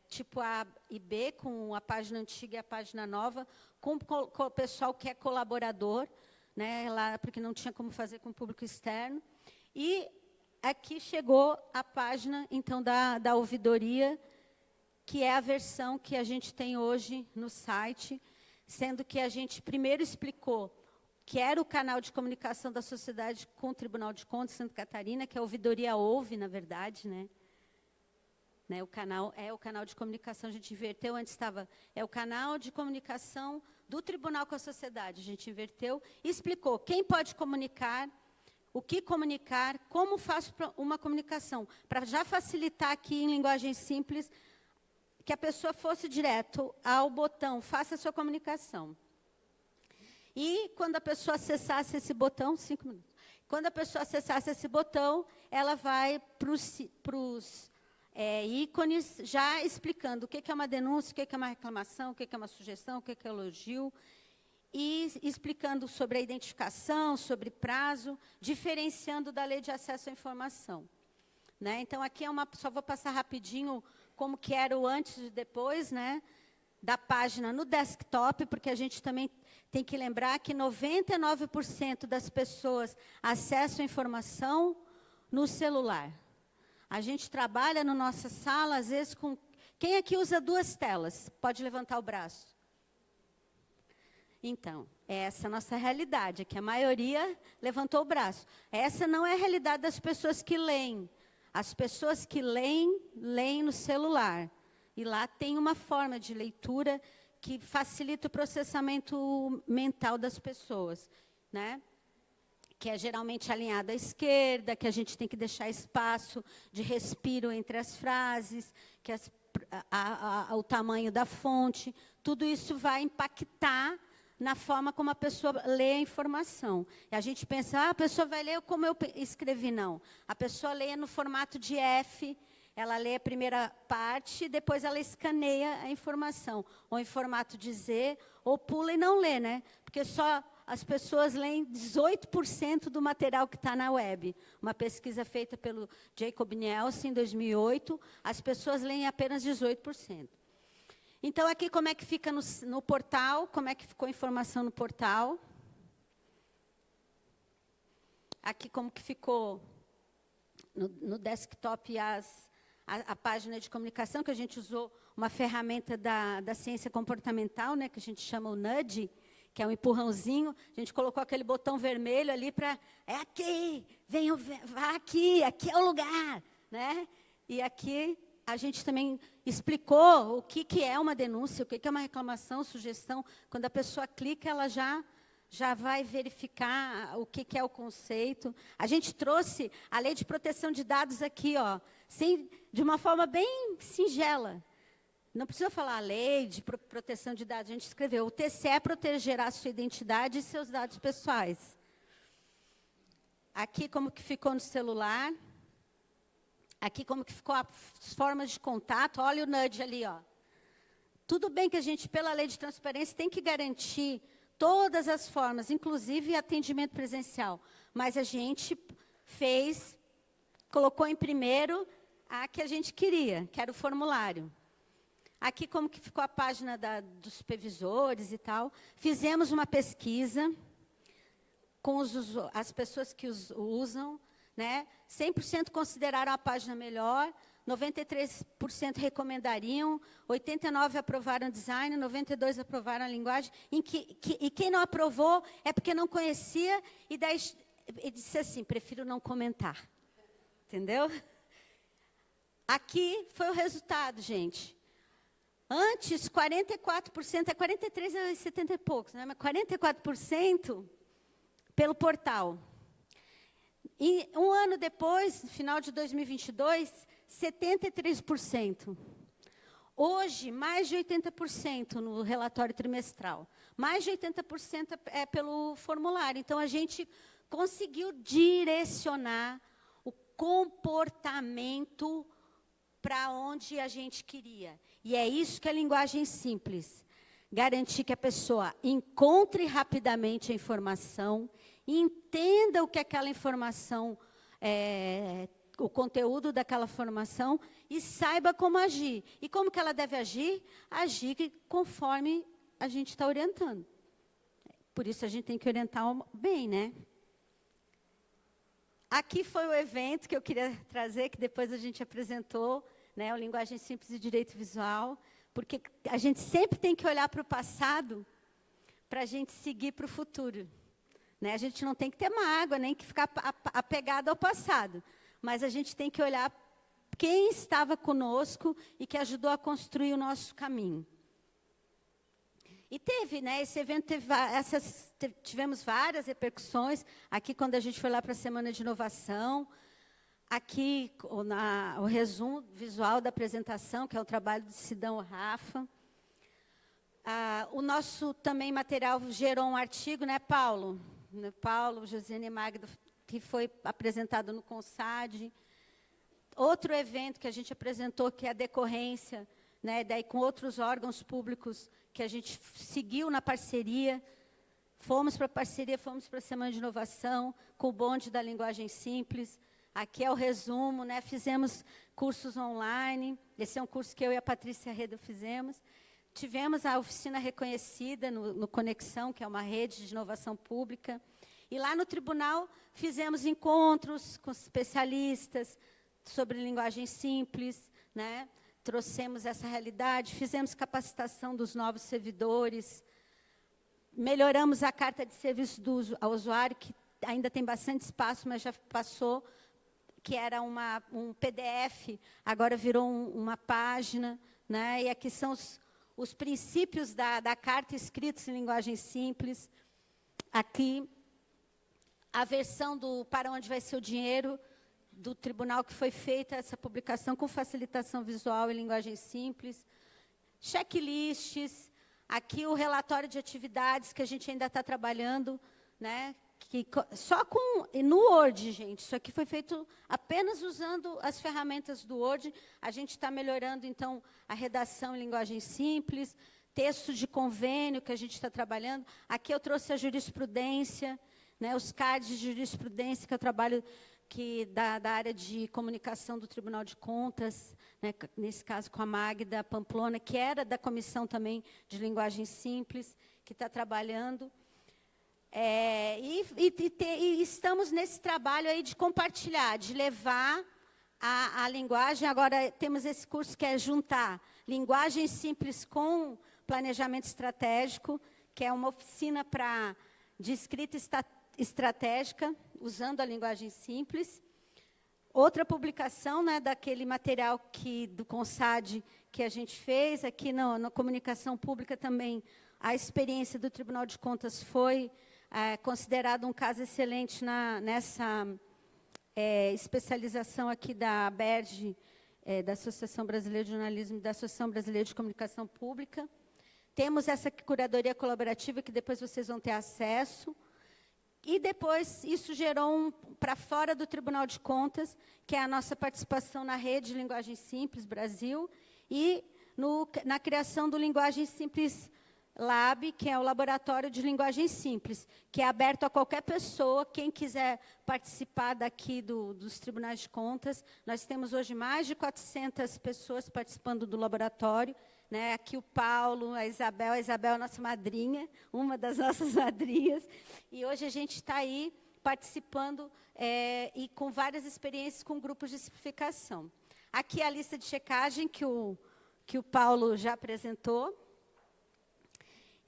tipo A e B, com a página antiga e a página nova, com o pessoal que é colaborador, né, lá, porque não tinha como fazer com o público externo. E aqui chegou a página, então, da ouvidoria, que é a versão que a gente tem hoje no site, sendo que a gente primeiro explicou que era o canal de comunicação da sociedade com o Tribunal de Contas de Santa Catarina, que a ouvidoria ouve, na verdade, né? O canal é o canal de comunicação, a gente inverteu, antes estava, é o canal de comunicação do Tribunal com a sociedade, a gente inverteu e explicou quem pode comunicar, o que comunicar, como faço uma comunicação, para já facilitar aqui em linguagem simples, que a pessoa fosse direto ao botão, faça a sua comunicação. E quando a pessoa acessasse esse botão, 5 minutos, quando a pessoa acessasse esse botão, ela vai para os ícones, já explicando o que é uma denúncia, o que é uma reclamação, o que é uma sugestão, o que é elogio, e explicando sobre a identificação, sobre prazo, diferenciando da lei de acesso à informação. Né? Então, aqui só vou passar rapidinho como que era o antes e depois, né, da página no desktop, porque a gente também tem que lembrar que 99% das pessoas acessam a informação no celular. A gente trabalha na nossa sala, às vezes, com... Quem aqui usa 2 telas? Pode levantar o braço. Então, essa é a nossa realidade, que a maioria levantou o braço. Essa não é a realidade das pessoas que leem. As pessoas que leem no celular. E lá tem uma forma de leitura que facilita o processamento mental das pessoas, né? Que é geralmente alinhada à esquerda, que a gente tem que deixar espaço de respiro entre as frases, que o tamanho da fonte. Tudo isso vai impactar na forma como a pessoa lê a informação. E a gente pensa, a pessoa vai ler como eu escrevi. Não. A pessoa lê no formato de F, ela lê a primeira parte, depois ela escaneia a informação. Ou em formato de Z, ou pula e não lê, né? Porque só as pessoas leem 18% do material que está na web. Uma pesquisa feita pelo Jacob Nielsen, em 2008, as pessoas leem apenas 18%. Então, aqui, como é que fica no portal, como é que ficou a informação no portal. Aqui, como que ficou no desktop a página de comunicação, que a gente usou uma ferramenta da ciência comportamental, né, que a gente chama o nudge, que é um empurrãozinho. A gente colocou aquele botão vermelho ali para, é aqui, venham, vá aqui é o lugar, né? E aqui a gente também explicou o que é uma denúncia, o que é uma reclamação, sugestão. Quando a pessoa clica, ela já vai verificar o que é o conceito. A gente trouxe a Lei de Proteção de Dados aqui, ó, de uma forma bem singela. Não precisa falar a Lei de Proteção de Dados, a gente escreveu, o TCE protegerá a sua identidade e seus dados pessoais. Aqui, como que ficou no celular. Aqui, como que ficou as formas de contato. Olha o nudge ali, ó. Tudo bem que a gente, pela Lei de Transparência, tem que garantir todas as formas, inclusive atendimento presencial. Mas a gente colocou em primeiro a que a gente queria, que era o formulário. Aqui, como que ficou a página dos supervisores e tal. Fizemos uma pesquisa com as pessoas que usam, né? 100% consideraram a página melhor, 93% recomendariam, 89% aprovaram design, 92% aprovaram a linguagem, e quem não aprovou é porque não conhecia, e daí disse assim, prefiro não comentar. Entendeu? Aqui foi o resultado, gente. Antes, 44%, 43% a 70 e poucos, né? Mas 44% pelo portal. E um ano depois, no final de 2022, 73%. Hoje, mais de 80% no relatório trimestral. Mais de 80% é pelo formulário. Então, a gente conseguiu direcionar o comportamento para onde a gente queria. E é isso que é a linguagem simples. Garantir que a pessoa encontre rapidamente a informação, entenda o que aquela informação, o conteúdo daquela informação, e saiba como agir. E como que ela deve agir? Agir conforme a gente está orientando. Por isso, a gente tem que orientar bem, né? Aqui foi o evento que eu queria trazer, que depois a gente apresentou, né, o Linguagem Simples e Direito Visual, porque a gente sempre tem que olhar para o passado para a gente seguir para o futuro. Né? A gente não tem que ter mágoa, nem que ficar apegado ao passado, mas a gente tem que olhar quem estava conosco e que ajudou a construir o nosso caminho. E teve, né, esse evento tivemos várias repercussões. Aqui, quando a gente foi lá para a Semana de Inovação, aqui o resumo visual da apresentação, que é o trabalho do Sidão Rafa. O nosso também material gerou um artigo, né, Paulo? Paulo, Josiane Magda, que foi apresentado no CONSAD. Outro evento que a gente apresentou, que é a decorrência, né, daí com outros órgãos públicos, que a gente seguiu na parceria. Fomos para a parceria, fomos para a Semana de Inovação, com o bonde da linguagem simples. Aqui é o resumo, né? Fizemos cursos online. Esse é um curso que eu e a Patrícia Reda fizemos. Tivemos a oficina reconhecida no Conexão, que é uma rede de inovação pública. E lá no tribunal fizemos encontros com especialistas sobre linguagem simples, né? Trouxemos essa realidade, fizemos capacitação dos novos servidores, melhoramos a carta de serviço ao usuário, que ainda tem bastante espaço, mas já passou, que era um PDF, agora virou uma página, né? E aqui são os princípios da carta escritos em linguagem simples. Aqui, a versão do Para Onde Vai Ser o Dinheiro, do tribunal, que foi feita essa publicação com facilitação visual e linguagem simples. Checklists, Aqui o relatório de atividades que a gente ainda está trabalhando, né? No Word, gente. Isso aqui foi feito apenas usando as ferramentas do Word. A gente está melhorando, então, a redação em linguagem simples, texto de convênio que a gente está trabalhando. Aqui eu trouxe a jurisprudência, né, os cards de jurisprudência que eu trabalho da área de comunicação do Tribunal de Contas, né, nesse caso com a Magda Pamplona, que era da comissão também de linguagem simples, que está trabalhando. E estamos nesse trabalho aí de compartilhar, de levar a linguagem. Agora, temos esse curso que é juntar linguagem simples com planejamento estratégico, que é uma oficina de escrita estratégica, usando a linguagem simples. Outra publicação, né, daquele material do CONSAD que a gente fez, aqui na comunicação pública também, a experiência do Tribunal de Contas foi considerado um caso excelente nessa especialização aqui da ABERJ, da Associação Brasileira de Jornalismo e da Associação Brasileira de Comunicação Pública. Temos essa curadoria colaborativa, que depois vocês vão ter acesso. E depois isso gerou para fora do Tribunal de Contas, que é a nossa participação na Rede de Linguagem Simples Brasil, e na criação do Linguagem Simples Lab, que é o Laboratório de Linguagem Simples, que é aberto a qualquer pessoa, quem quiser participar daqui dos Tribunais de Contas. Nós temos hoje mais de 400 pessoas participando do laboratório, né? Aqui o Paulo, a Isabel é nossa madrinha, uma das nossas madrinhas, e hoje a gente está aí participando e com várias experiências com grupos de simplificação. Aqui a lista de checagem que o Paulo já apresentou.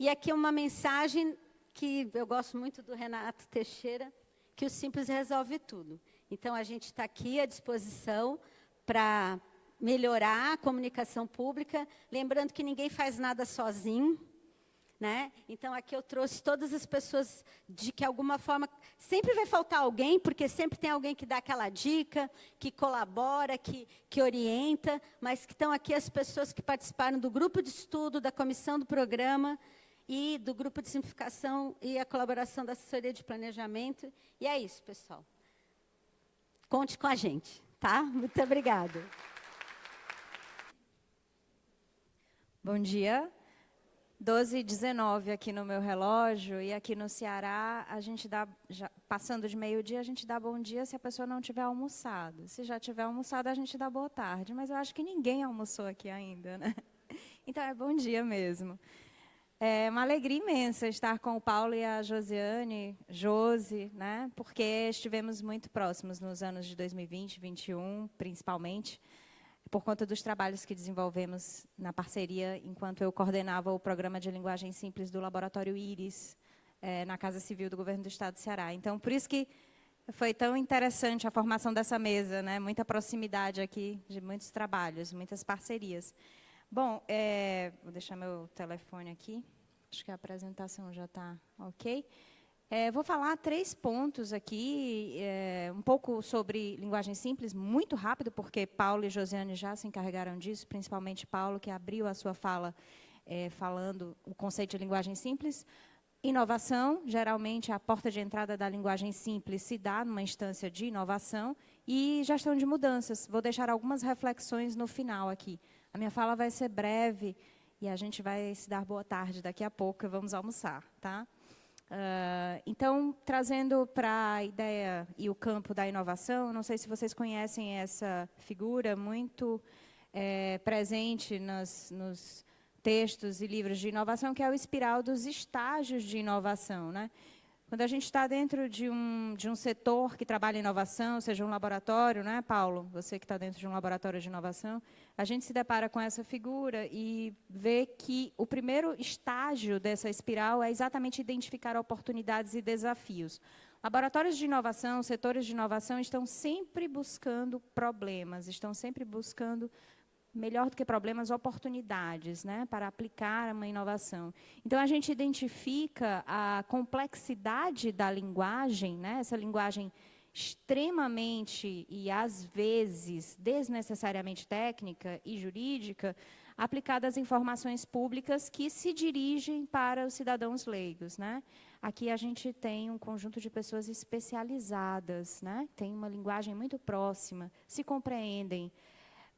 E aqui uma mensagem que eu gosto muito do Renato Teixeira, que o simples resolve tudo. Então, a gente está aqui à disposição para melhorar a comunicação pública, lembrando que ninguém faz nada sozinho, né? Então, aqui eu trouxe todas as pessoas de que, alguma forma, sempre vai faltar alguém, porque sempre tem alguém que dá aquela dica, que colabora, que orienta, mas que estão aqui as pessoas que participaram do grupo de estudo, da comissão do programa, e do grupo de simplificação e a colaboração da assessoria de planejamento. E é isso, pessoal. Conte com a gente, tá? Muito obrigada. Bom dia. 12h19 aqui no meu relógio, e aqui no Ceará, a gente passando de meio-dia, a gente dá bom dia se a pessoa não tiver almoçado. Se já tiver almoçado, a gente dá boa tarde. Mas eu acho que ninguém almoçou aqui ainda, né? Então, é bom dia mesmo. É uma alegria imensa estar com o Paulo e a Josiane, Josi, né? Porque estivemos muito próximos nos anos de 2020, 2021, principalmente, por conta dos trabalhos que desenvolvemos na parceria, enquanto eu coordenava o programa de linguagem simples do Laboratório Íris, na Casa Civil do Governo do Estado do Ceará. Então, por isso que foi tão interessante a formação dessa mesa, né? Muita proximidade aqui de muitos trabalhos, muitas parcerias. Bom, vou deixar meu telefone aqui. Acho que a apresentação já está ok. Vou falar 3 pontos aqui, um pouco sobre linguagem simples, muito rápido, porque Paulo e Josiane já se encarregaram disso, principalmente Paulo, que abriu a sua fala falando o conceito de linguagem simples. Inovação, geralmente a porta de entrada da linguagem simples se dá numa instância de inovação, e gestão de mudanças. Vou deixar algumas reflexões no final aqui. A minha fala vai ser breve e a gente vai se dar boa tarde daqui a pouco e vamos almoçar, tá? Então, trazendo para a ideia e o campo da inovação, não sei se vocês conhecem essa figura muito presente nos textos e livros de inovação, que é o espiral dos estágios de inovação, né? Quando a gente está dentro de um setor que trabalha em inovação, seja um laboratório, né, Paulo? Você que está dentro de um laboratório de inovação, a gente se depara com essa figura e vê que o primeiro estágio dessa espiral é exatamente identificar oportunidades e desafios. Laboratórios de inovação, setores de inovação estão sempre buscando problemas, estão sempre buscando, melhor do que problemas, oportunidades, né, para aplicar uma inovação. Então, a gente identifica a complexidade da linguagem, né, essa linguagem extremamente e, às vezes, desnecessariamente técnica e jurídica, aplicada às informações públicas que se dirigem para os cidadãos leigos, né? Aqui a gente tem um conjunto de pessoas especializadas, né? Tem uma linguagem muito próxima, se compreendem.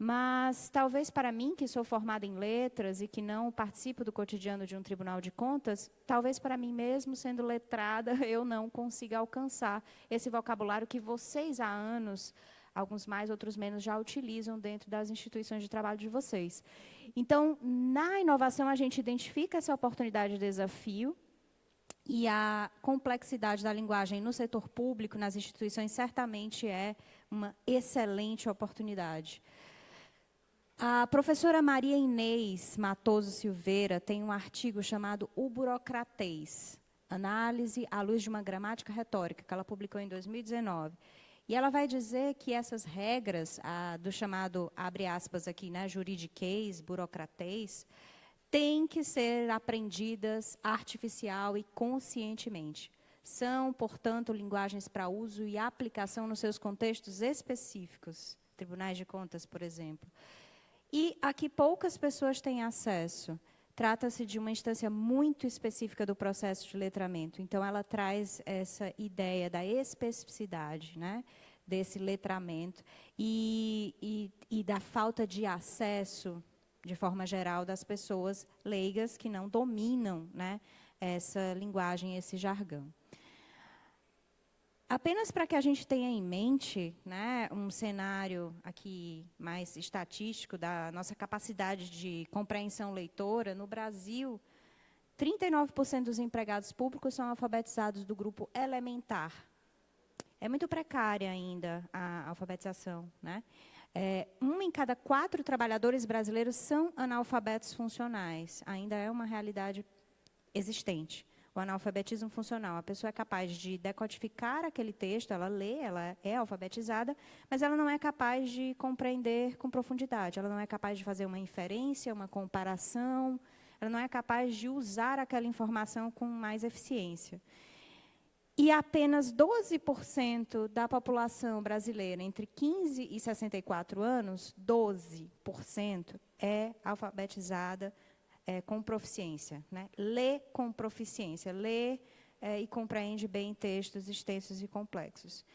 Mas, talvez para mim, que sou formada em letras e que não participo do cotidiano de um tribunal de contas, talvez para mim mesmo, sendo letrada, eu não consiga alcançar esse vocabulário que vocês há anos, alguns mais, outros menos, já utilizam dentro das instituições de trabalho de vocês. Então, na inovação, a gente identifica essa oportunidade de desafio, e a complexidade da linguagem no setor público, nas instituições, certamente é uma excelente oportunidade. A professora Maria Inês Matoso Silveira tem um artigo chamado O Burocratês, Análise à luz de uma gramática retórica, que ela publicou em 2019. E ela vai dizer que essas regras, do chamado, abre aspas aqui, né, juridiquês, burocratês, têm que ser aprendidas artificial e conscientemente. São, portanto, linguagens para uso e aplicação nos seus contextos específicos, tribunais de contas, por exemplo. E a que poucas pessoas têm acesso. Trata-se de uma instância muito específica do processo de letramento. Então, ela traz essa ideia da especificidade, né, desse letramento e da falta de acesso, de forma geral, das pessoas leigas que não dominam, né, essa linguagem, esse jargão. Apenas para que a gente tenha em mente, né, um cenário aqui mais estatístico da nossa capacidade de compreensão leitora, no Brasil, 39% dos empregados públicos são alfabetizados do grupo elementar. É muito precária ainda a alfabetização, né? 1 em cada 4 trabalhadores brasileiros são analfabetos funcionais. Ainda é uma realidade existente. O analfabetismo funcional. A pessoa é capaz de decodificar aquele texto, ela lê, ela é alfabetizada, mas ela não é capaz de compreender com profundidade. Ela não é capaz de fazer uma inferência, uma comparação. Ela não é capaz de usar aquela informação com mais eficiência. E apenas 12% da população brasileira entre 15 e 64 anos, 12%, é alfabetizada com proficiência, né? Lê com proficiência, lê e compreende bem textos extensos e complexos.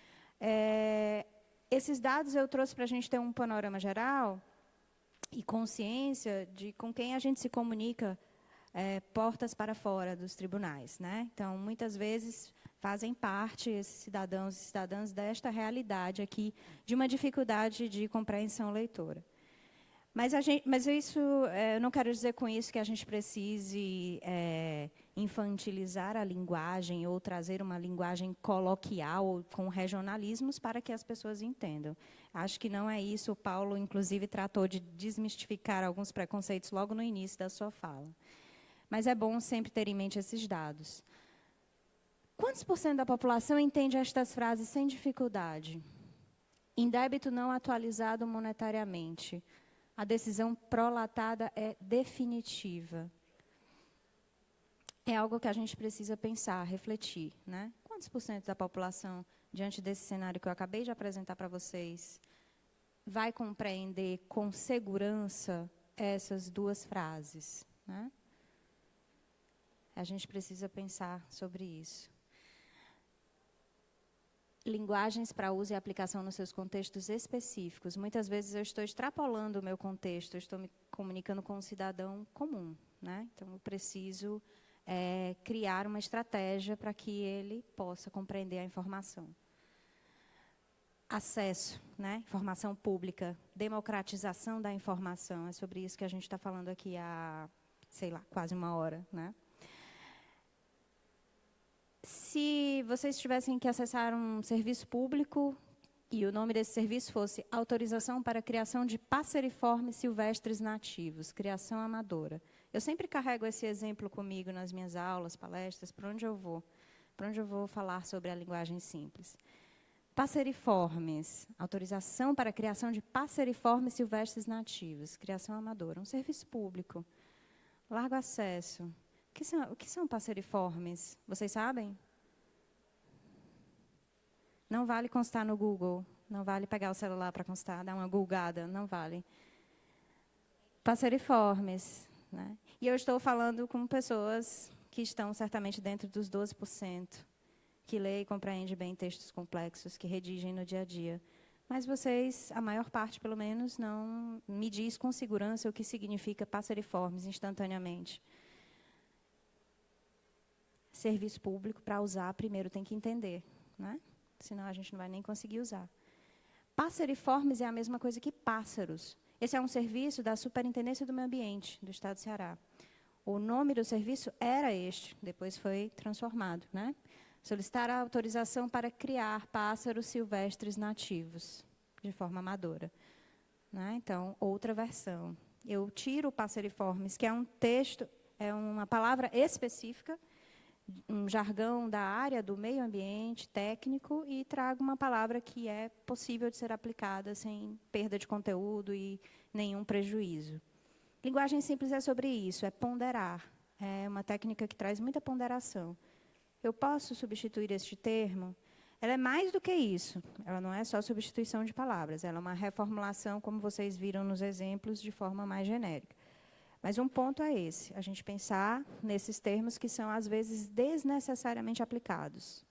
Esses dados eu trouxe para a gente ter um panorama geral e consciência de com quem a gente se comunica portas para fora dos tribunais, né? Então, muitas vezes, fazem parte, esses cidadãos e cidadãs, desta realidade aqui, de uma dificuldade de compreensão leitora. Mas isso, eu não quero dizer com isso que a gente precise infantilizar a linguagem ou trazer uma linguagem coloquial com regionalismos para que as pessoas entendam. Acho que não é isso. O Paulo, inclusive, tratou de desmistificar alguns preconceitos logo no início da sua fala. Mas é bom sempre ter em mente esses dados. Quantos por cento da população entende estas frases sem dificuldade? Em débito não atualizado monetariamente. A decisão prolatada é definitiva. É algo que a gente precisa pensar, refletir, né? Quantos por cento da população, diante desse cenário que eu acabei de apresentar para vocês, vai compreender com segurança essas duas frases, né? A gente precisa pensar sobre isso. Linguagens para uso e aplicação nos seus contextos específicos. Muitas vezes eu estou extrapolando o meu contexto, eu estou me comunicando com um cidadão comum, né? Então, eu preciso criar uma estratégia para que ele possa compreender a informação. Acesso, né? Informação pública, democratização da informação. É sobre isso que a gente está falando aqui há, sei lá, quase 1 hora, né? Se vocês tivessem que acessar um serviço público e o nome desse serviço fosse Autorização para a Criação de Passeriformes Silvestres Nativos, Criação Amadora. Eu sempre carrego esse exemplo comigo nas minhas aulas, palestras, para onde eu vou falar sobre a linguagem simples. Passeriformes, autorização para a criação de passeriformes silvestres nativos, criação amadora, um serviço público, largo acesso. O que são passeriformes? Vocês sabem? Não vale constar no Google. Não vale pegar o celular para constar, dar uma googada. Não vale. Passeriformes, né? E eu estou falando com pessoas que estão certamente dentro dos 12%, que lê e compreende bem textos complexos, que redigem no dia a dia. Mas vocês, a maior parte pelo menos, não me diz com segurança o que significa passeriformes instantaneamente. Serviço público, para usar, primeiro tem que entender, né? Senão a gente não vai nem conseguir usar. Passeriformes é a mesma coisa que pássaros. Esse é um serviço da Superintendência do Meio Ambiente, do Estado do Ceará. O nome do serviço era este, depois foi transformado, né? Solicitar a autorização para criar pássaros silvestres nativos, de forma amadora, né? Então, outra versão. Eu tiro o passeriformes, que é um texto, é uma palavra específica, um jargão da área do meio ambiente, técnico, e trago uma palavra que é possível de ser aplicada sem perda de conteúdo e nenhum prejuízo. Linguagem simples é sobre isso, é ponderar. É uma técnica que traz muita ponderação. Eu posso substituir este termo? Ela é mais do que isso. Ela não é só substituição de palavras, ela é uma reformulação, como vocês viram nos exemplos, de forma mais genérica. Mas um ponto é esse, a gente pensar nesses termos que são, às vezes, desnecessariamente aplicados.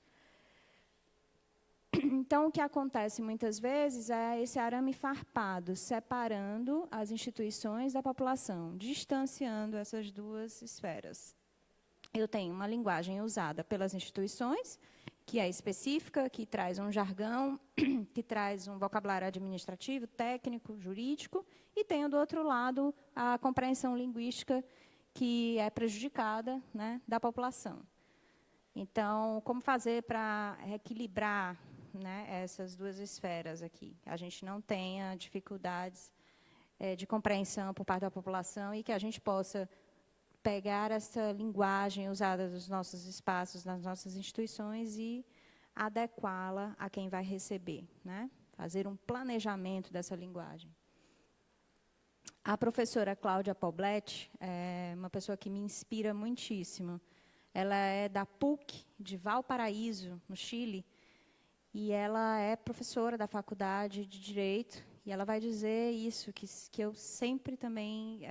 Então, o que acontece muitas vezes é esse arame farpado, separando as instituições da população, distanciando essas duas esferas. Eu tenho uma linguagem usada pelas instituições, que é específica, que traz um jargão, que traz um vocabulário administrativo, técnico, jurídico, e tenho, do outro lado, a compreensão linguística, que é prejudicada, né, da população. Então, como fazer para equilibrar, né, essas duas esferas aqui? A gente não tenha dificuldades de compreensão por parte da população e que a gente possa pegar essa linguagem usada nos nossos espaços, nas nossas instituições e adequá-la a quem vai receber, né? Fazer um planejamento dessa linguagem. A professora Cláudia Poblet é uma pessoa que me inspira muitíssimo. Ela é da PUC de Valparaíso, no Chile, e ela é professora da Faculdade de Direito, e ela vai dizer isso, que eu sempre também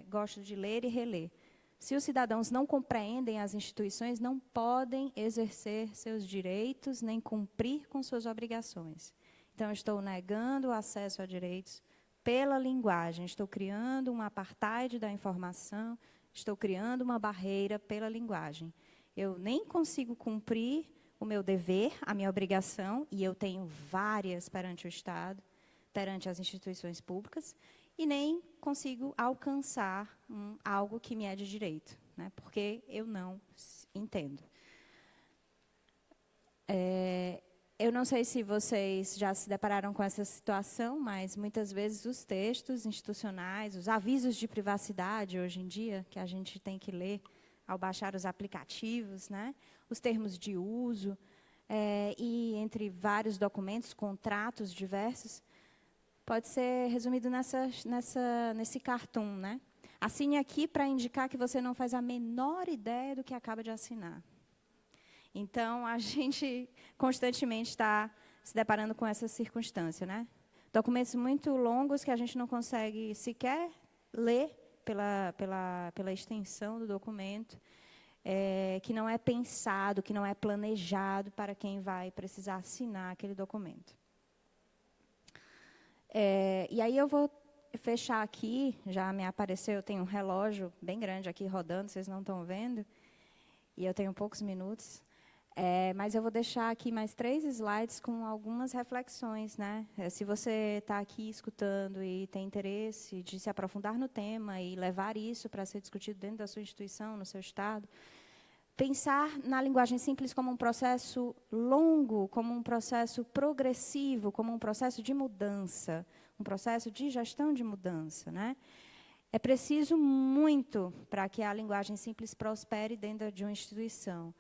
gosto de ler e reler. Se os cidadãos não compreendem as instituições, não podem exercer seus direitos, nem cumprir com suas obrigações. Então, eu estou negando o acesso a direitos pela linguagem, estou criando um apartheid da informação, estou criando uma barreira pela linguagem. Eu nem consigo cumprir o meu dever, a minha obrigação, e eu tenho várias perante o Estado, perante as instituições públicas, e nem consigo alcançar algo que me é de direito, né? Porque eu não entendo. Eu não sei se vocês já se depararam com essa situação, mas muitas vezes os textos institucionais, os avisos de privacidade hoje em dia, que a gente tem que ler ao baixar os aplicativos, né? Os termos de uso, e entre vários documentos, contratos diversos, pode ser resumido nesse cartoon, né? Assine aqui para indicar que você não faz a menor ideia do que acaba de assinar. Então, a gente constantemente está se deparando com essa circunstância, né? Documentos muito longos que a gente não consegue sequer ler pela extensão do documento, que não é pensado, que não é planejado para quem vai precisar assinar aquele documento. E aí eu vou fechar aqui, já me apareceu, eu tenho um relógio bem grande aqui rodando, vocês não estão vendo, e eu tenho poucos minutos, mas eu vou deixar aqui mais 3 slides com algumas reflexões, né? Se você está aqui escutando e tem interesse de se aprofundar no tema e levar isso para ser discutido dentro da sua instituição, no seu estado, pensar na linguagem simples como um processo longo, como um processo progressivo, como um processo de mudança, um processo de gestão de mudança, né? É preciso muito para que a linguagem simples prospere dentro de uma instituição.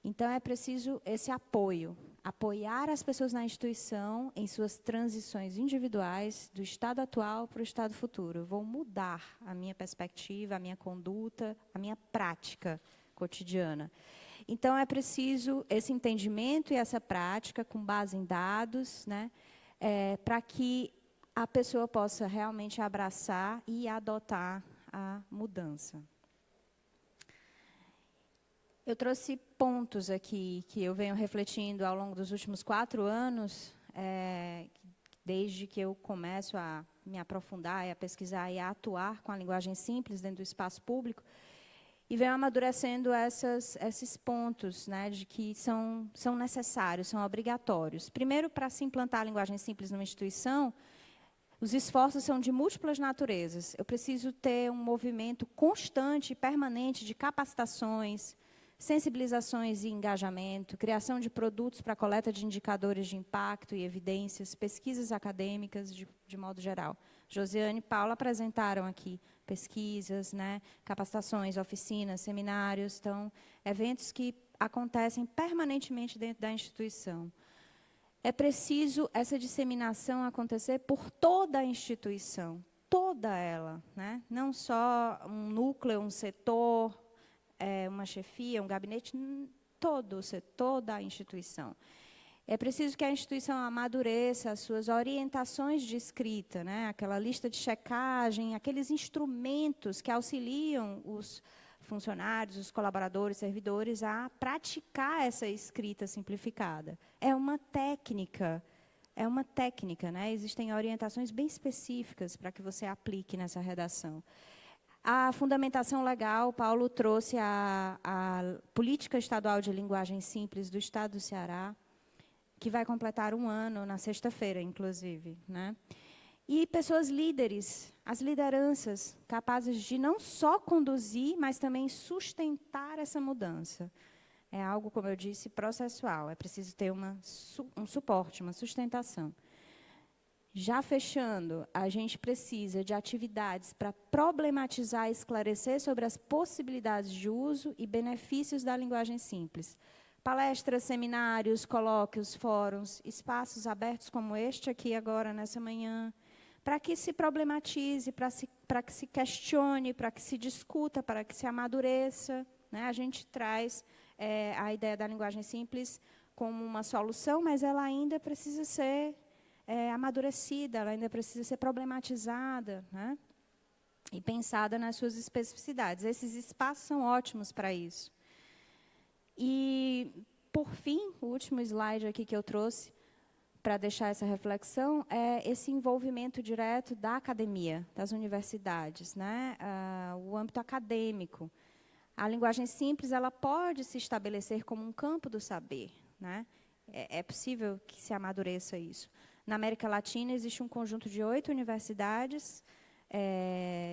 Então, é preciso esse apoio, apoiar as pessoas na instituição em suas transições individuais do estado atual para o estado futuro. Eu vou mudar a minha perspectiva, a minha conduta, a minha prática cotidiana. Então, é preciso esse entendimento e essa prática com base em dados, né, para que a pessoa possa realmente abraçar e adotar a mudança. Eu trouxe pontos aqui que eu venho refletindo ao longo dos últimos 4 anos, desde que eu começo a me aprofundar, a pesquisar e a atuar com a linguagem simples dentro do espaço público, e venho amadurecendo esses pontos, né, de que são necessários, são obrigatórios. Primeiro, para se implantar a linguagem simples numa instituição, os esforços são de múltiplas naturezas. Eu preciso ter um movimento constante e permanente de capacitações, sensibilizações e engajamento, criação de produtos para coleta de indicadores de impacto e evidências, pesquisas acadêmicas de modo geral. Josiane e Paula apresentaram aqui pesquisas, né, capacitações, oficinas, seminários, então, eventos que acontecem permanentemente dentro da instituição. É preciso essa disseminação acontecer por toda a instituição, toda ela, né? Não só um núcleo, um setor, uma chefia, um gabinete, toda a instituição. É preciso que a instituição amadureça as suas orientações de escrita, né? Aquela lista de checagem, aqueles instrumentos que auxiliam os funcionários, os colaboradores, servidores a praticar essa escrita simplificada. É uma técnica, né? Existem orientações bem específicas para que você aplique nessa redação. A fundamentação legal, Paulo trouxe a Política Estadual de Linguagem Simples do Estado do Ceará, que vai completar 1 ano, na sexta-feira, inclusive, né? E pessoas líderes, as lideranças, capazes de não só conduzir, mas também sustentar essa mudança. É algo, como eu disse, processual. É preciso ter um suporte, uma sustentação. Já fechando, a gente precisa de atividades para problematizar e esclarecer sobre as possibilidades de uso e benefícios da linguagem simples. Palestras, seminários, colóquios, fóruns, espaços abertos como este aqui agora, nessa manhã, para que se problematize, para que se questione, para que se discuta, para que se amadureça, né? A gente traz a ideia da linguagem simples como uma solução, mas ela ainda precisa ser amadurecida, ela ainda precisa ser problematizada, né? E pensada nas suas especificidades. Esses espaços são ótimos para isso. E, por fim, o último slide aqui que eu trouxe, para deixar essa reflexão, é esse envolvimento direto da academia, das universidades, né? O âmbito acadêmico. A linguagem simples ela pode se estabelecer como um campo do saber, né? É possível que se amadureça isso. Na América Latina, existe um conjunto de 8 universidades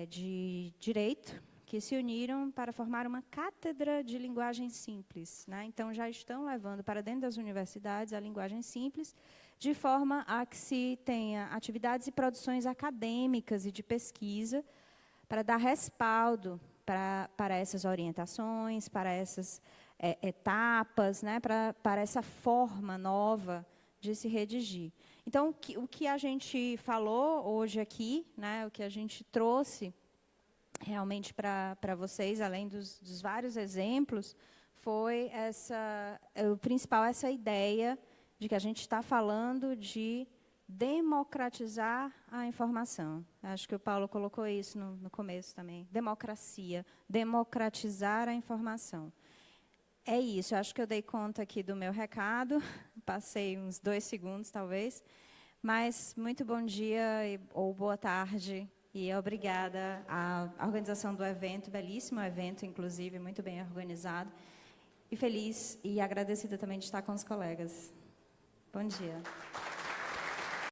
de direito que se uniram para formar uma cátedra de linguagem simples, né? Então, já estão levando para dentro das universidades a linguagem simples, de forma a que se tenha atividades e produções acadêmicas e de pesquisa para dar respaldo para essas orientações, para essas etapas, né? para essa forma nova de se redigir. Então, o que a gente falou hoje aqui, né? O que a gente trouxe realmente para vocês, além dos vários exemplos, foi o principal, essa ideia de que a gente está falando de democratizar a informação. Acho que o Paulo colocou isso no começo também. Democracia, democratizar a informação. É isso, acho que eu dei conta aqui do meu recado, passei uns 2 segundos, talvez, mas muito bom dia ou boa tarde. E obrigada à organização do evento, belíssimo evento, inclusive, muito bem organizado. E feliz e agradecida também de estar com os colegas. Bom dia.